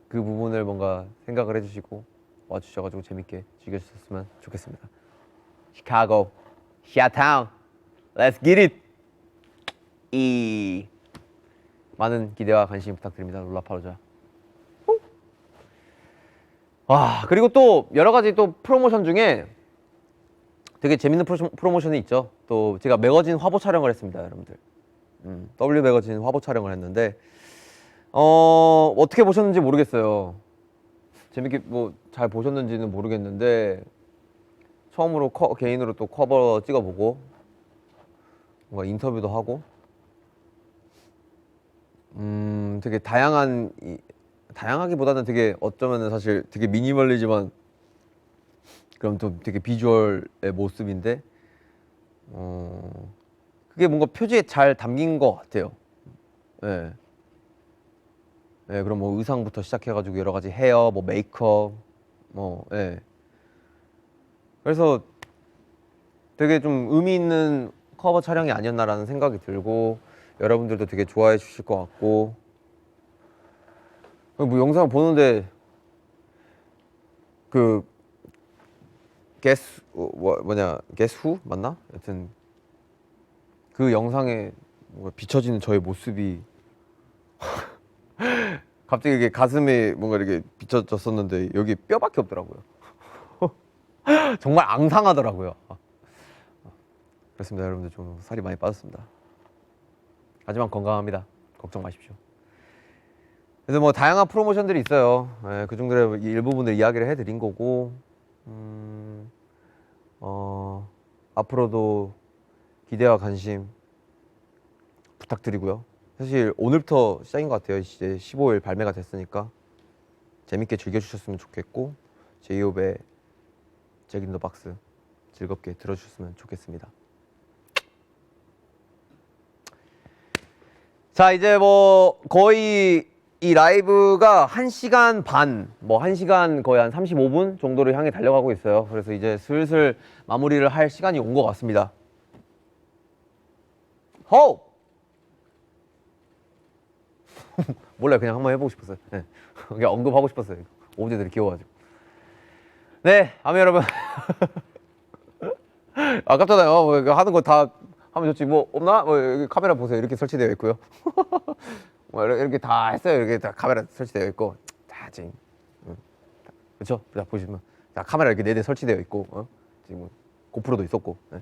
Speaker 1: 그 부분을 뭔가 생각을 해주시고 와주셔가지고 재밌게 즐겨주셨으면 좋겠습니다. 시카고, 샤타운, let's get it! 많은 기대와 관심 부탁드립니다. 롤라팔루자. 그리고 또 여러 가지 또 프로모션 중에 되게 재밌는 프로모션이 있죠. 또 제가 매거진 화보 촬영을 했습니다, 여러분들. W 매거진 화보 촬영을 했는데 어떻게 보셨는지 모르겠어요. 재밌게 뭐 잘 보셨는지는 모르겠는데 처음으로 개인으로 또 커버 찍어보고 뭔가 인터뷰도 하고 되게 다양하기보다는 되게 어쩌면은 사실 되게 미니멀리지만 그럼 좀 되게 비주얼의 모습인데 그게 뭔가 표지에 잘 담긴 것 같아요. 예. 네, 그럼 뭐 의상부터 시작해가지고 여러 가지 헤어, 뭐 메이크업, 뭐, 예. 그래서 되게 좀 의미 있는 커버 촬영이 아니었나라는 생각이 들고 여러분들도 되게 좋아해 주실 것 같고 뭐 영상 보는데 그 Guess Who 맞나? 여튼 그 영상에 뭔가 비춰지는 저의 모습이 갑자기 이게 가슴에 뭔가 이렇게 비춰졌었는데 여기 뼈밖에 없더라고요. 정말 앙상하더라고요. 그렇습니다. 여러분들 좀 살이 많이 빠졌습니다. 하지만 건강합니다. 걱정 마십시오. 그래서 뭐 다양한 프로모션들이 있어요. 예, 그 정도의 일부분을 이야기를 해드린 거고 앞으로도 기대와 관심 부탁드리고요. 사실 오늘부터 시작인 것 같아요. 이제 15일 발매가 됐으니까 재밌게 즐겨주셨으면 좋겠고 제이홉의 잭 인 더 박스 즐겁게 들어주셨으면 좋겠습니다. 자, 이제 뭐 거의 이 라이브가 1시간 반, 뭐 1시간 거의 한 35분 정도를 향해 달려가고 있어요. 그래서 이제 슬슬 마무리를 할 시간이 온 것 같습니다. 호흡! 몰라요. 그냥 한번 해보고 싶었어요. 네. 그냥 언급하고 싶었어요. 오브제들이 귀여워가지고. 네, 아미 여러분. 아깝잖아요. 뭐 하는 거 다 하면 좋지. 뭐 없나? 뭐 여기 카메라 보세요. 이렇게 설치되어 있고요. 뭐 이렇게 다 했어요. 이렇게 다 카메라 설치되어 있고 다 지금 그렇죠? 자 보시면 다 카메라 이렇게 4대 설치되어 있고 지금 고프로도 있었고. 네,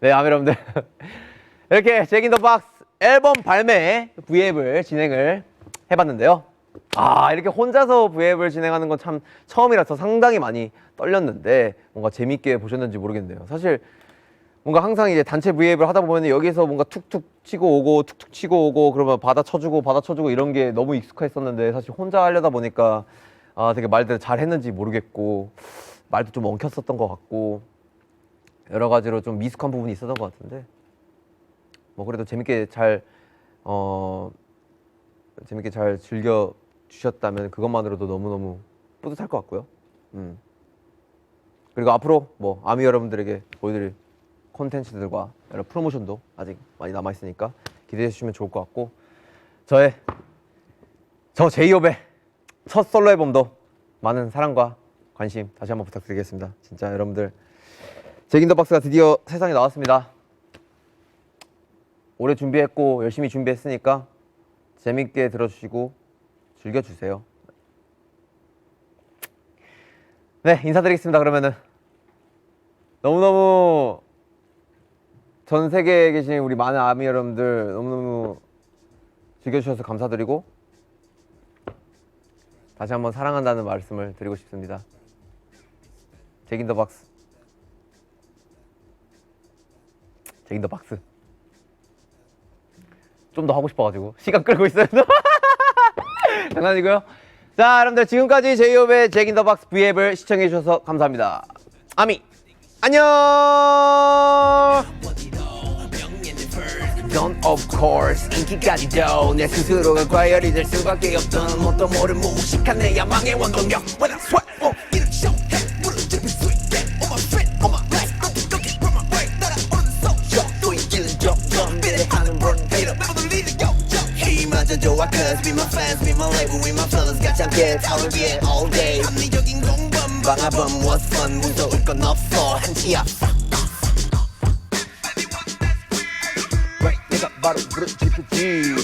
Speaker 1: 네 아미 여러분들 이렇게 잭 인 더 박스 앨범 발매 V앱을 진행을 해봤는데요. 이렇게 혼자서 V앱을 진행하는 건 참 처음이라서 상당히 많이 떨렸는데 뭔가 재밌게 보셨는지 모르겠네요. 사실 뭔가 항상 이제 단체 V앱을 하다 보면 여기서 뭔가 툭툭 치고 오고 툭툭 치고 오고 그러면 받아쳐주고 이런 게 너무 익숙했었는데 사실 혼자 하려다 보니까 되게 말들 잘 했는지 모르겠고 말도 좀 엉켰었던 것 같고 여러 가지로 좀 미숙한 부분이 있었던 것 같은데 뭐 그래도 재밌게 잘 즐겨 주셨다면 그것만으로도 너무너무 뿌듯할 것 같고요. 그리고 앞으로 뭐 아미 여러분들에게 보여드릴 콘텐츠들과 여러 프로모션도 아직 많이 남아있으니까 기대해 주시면 좋을 것 같고 저 제이홉의 첫 솔로 앨범도 많은 사랑과 관심 다시 한번 부탁드리겠습니다. 진짜 여러분들 잭 인 더 박스가 드디어 세상에 나왔습니다. 오래 준비했고 열심히 준비했으니까 재밌게 들어주시고 즐겨주세요. 네, 인사드리겠습니다. 그러면은 너무너무 전 세계에 계신 우리 많은 아미 여러분들 너무너무 즐겨주셔서 감사드리고 다시 한번 사랑한다는 말씀을 드리고 싶습니다. 잭 인 더 박스 잭 인 더 박스 좀 더 하고 싶어가지고 시간 끌고 있어요. 장난이고요. 자, 여러분들 지금까지 제이홉의 잭 인 더 박스 V앱을 시청해주셔서 감사합니다. 아미 안녕. Don't of course 인기까지도 내 스스로가 과열이 될 수밖에 없던 뭣도 모른 무식한 내 야망의 원동력 When I sweat 이렇게 show해 무릎 sweet on my feet on my legs I'm looking from my way 날아오르는 소쇼 또 이기는 조건 비례하는 run hater 멤버들 리드 go 힘마저 좋아 cause be my fans be my label be my fellas 같이 함께 타올 위에 all day 합리적인 공범 방아범 what's fun 무서울 건 없어 한치 앞서 바로 부르 GPT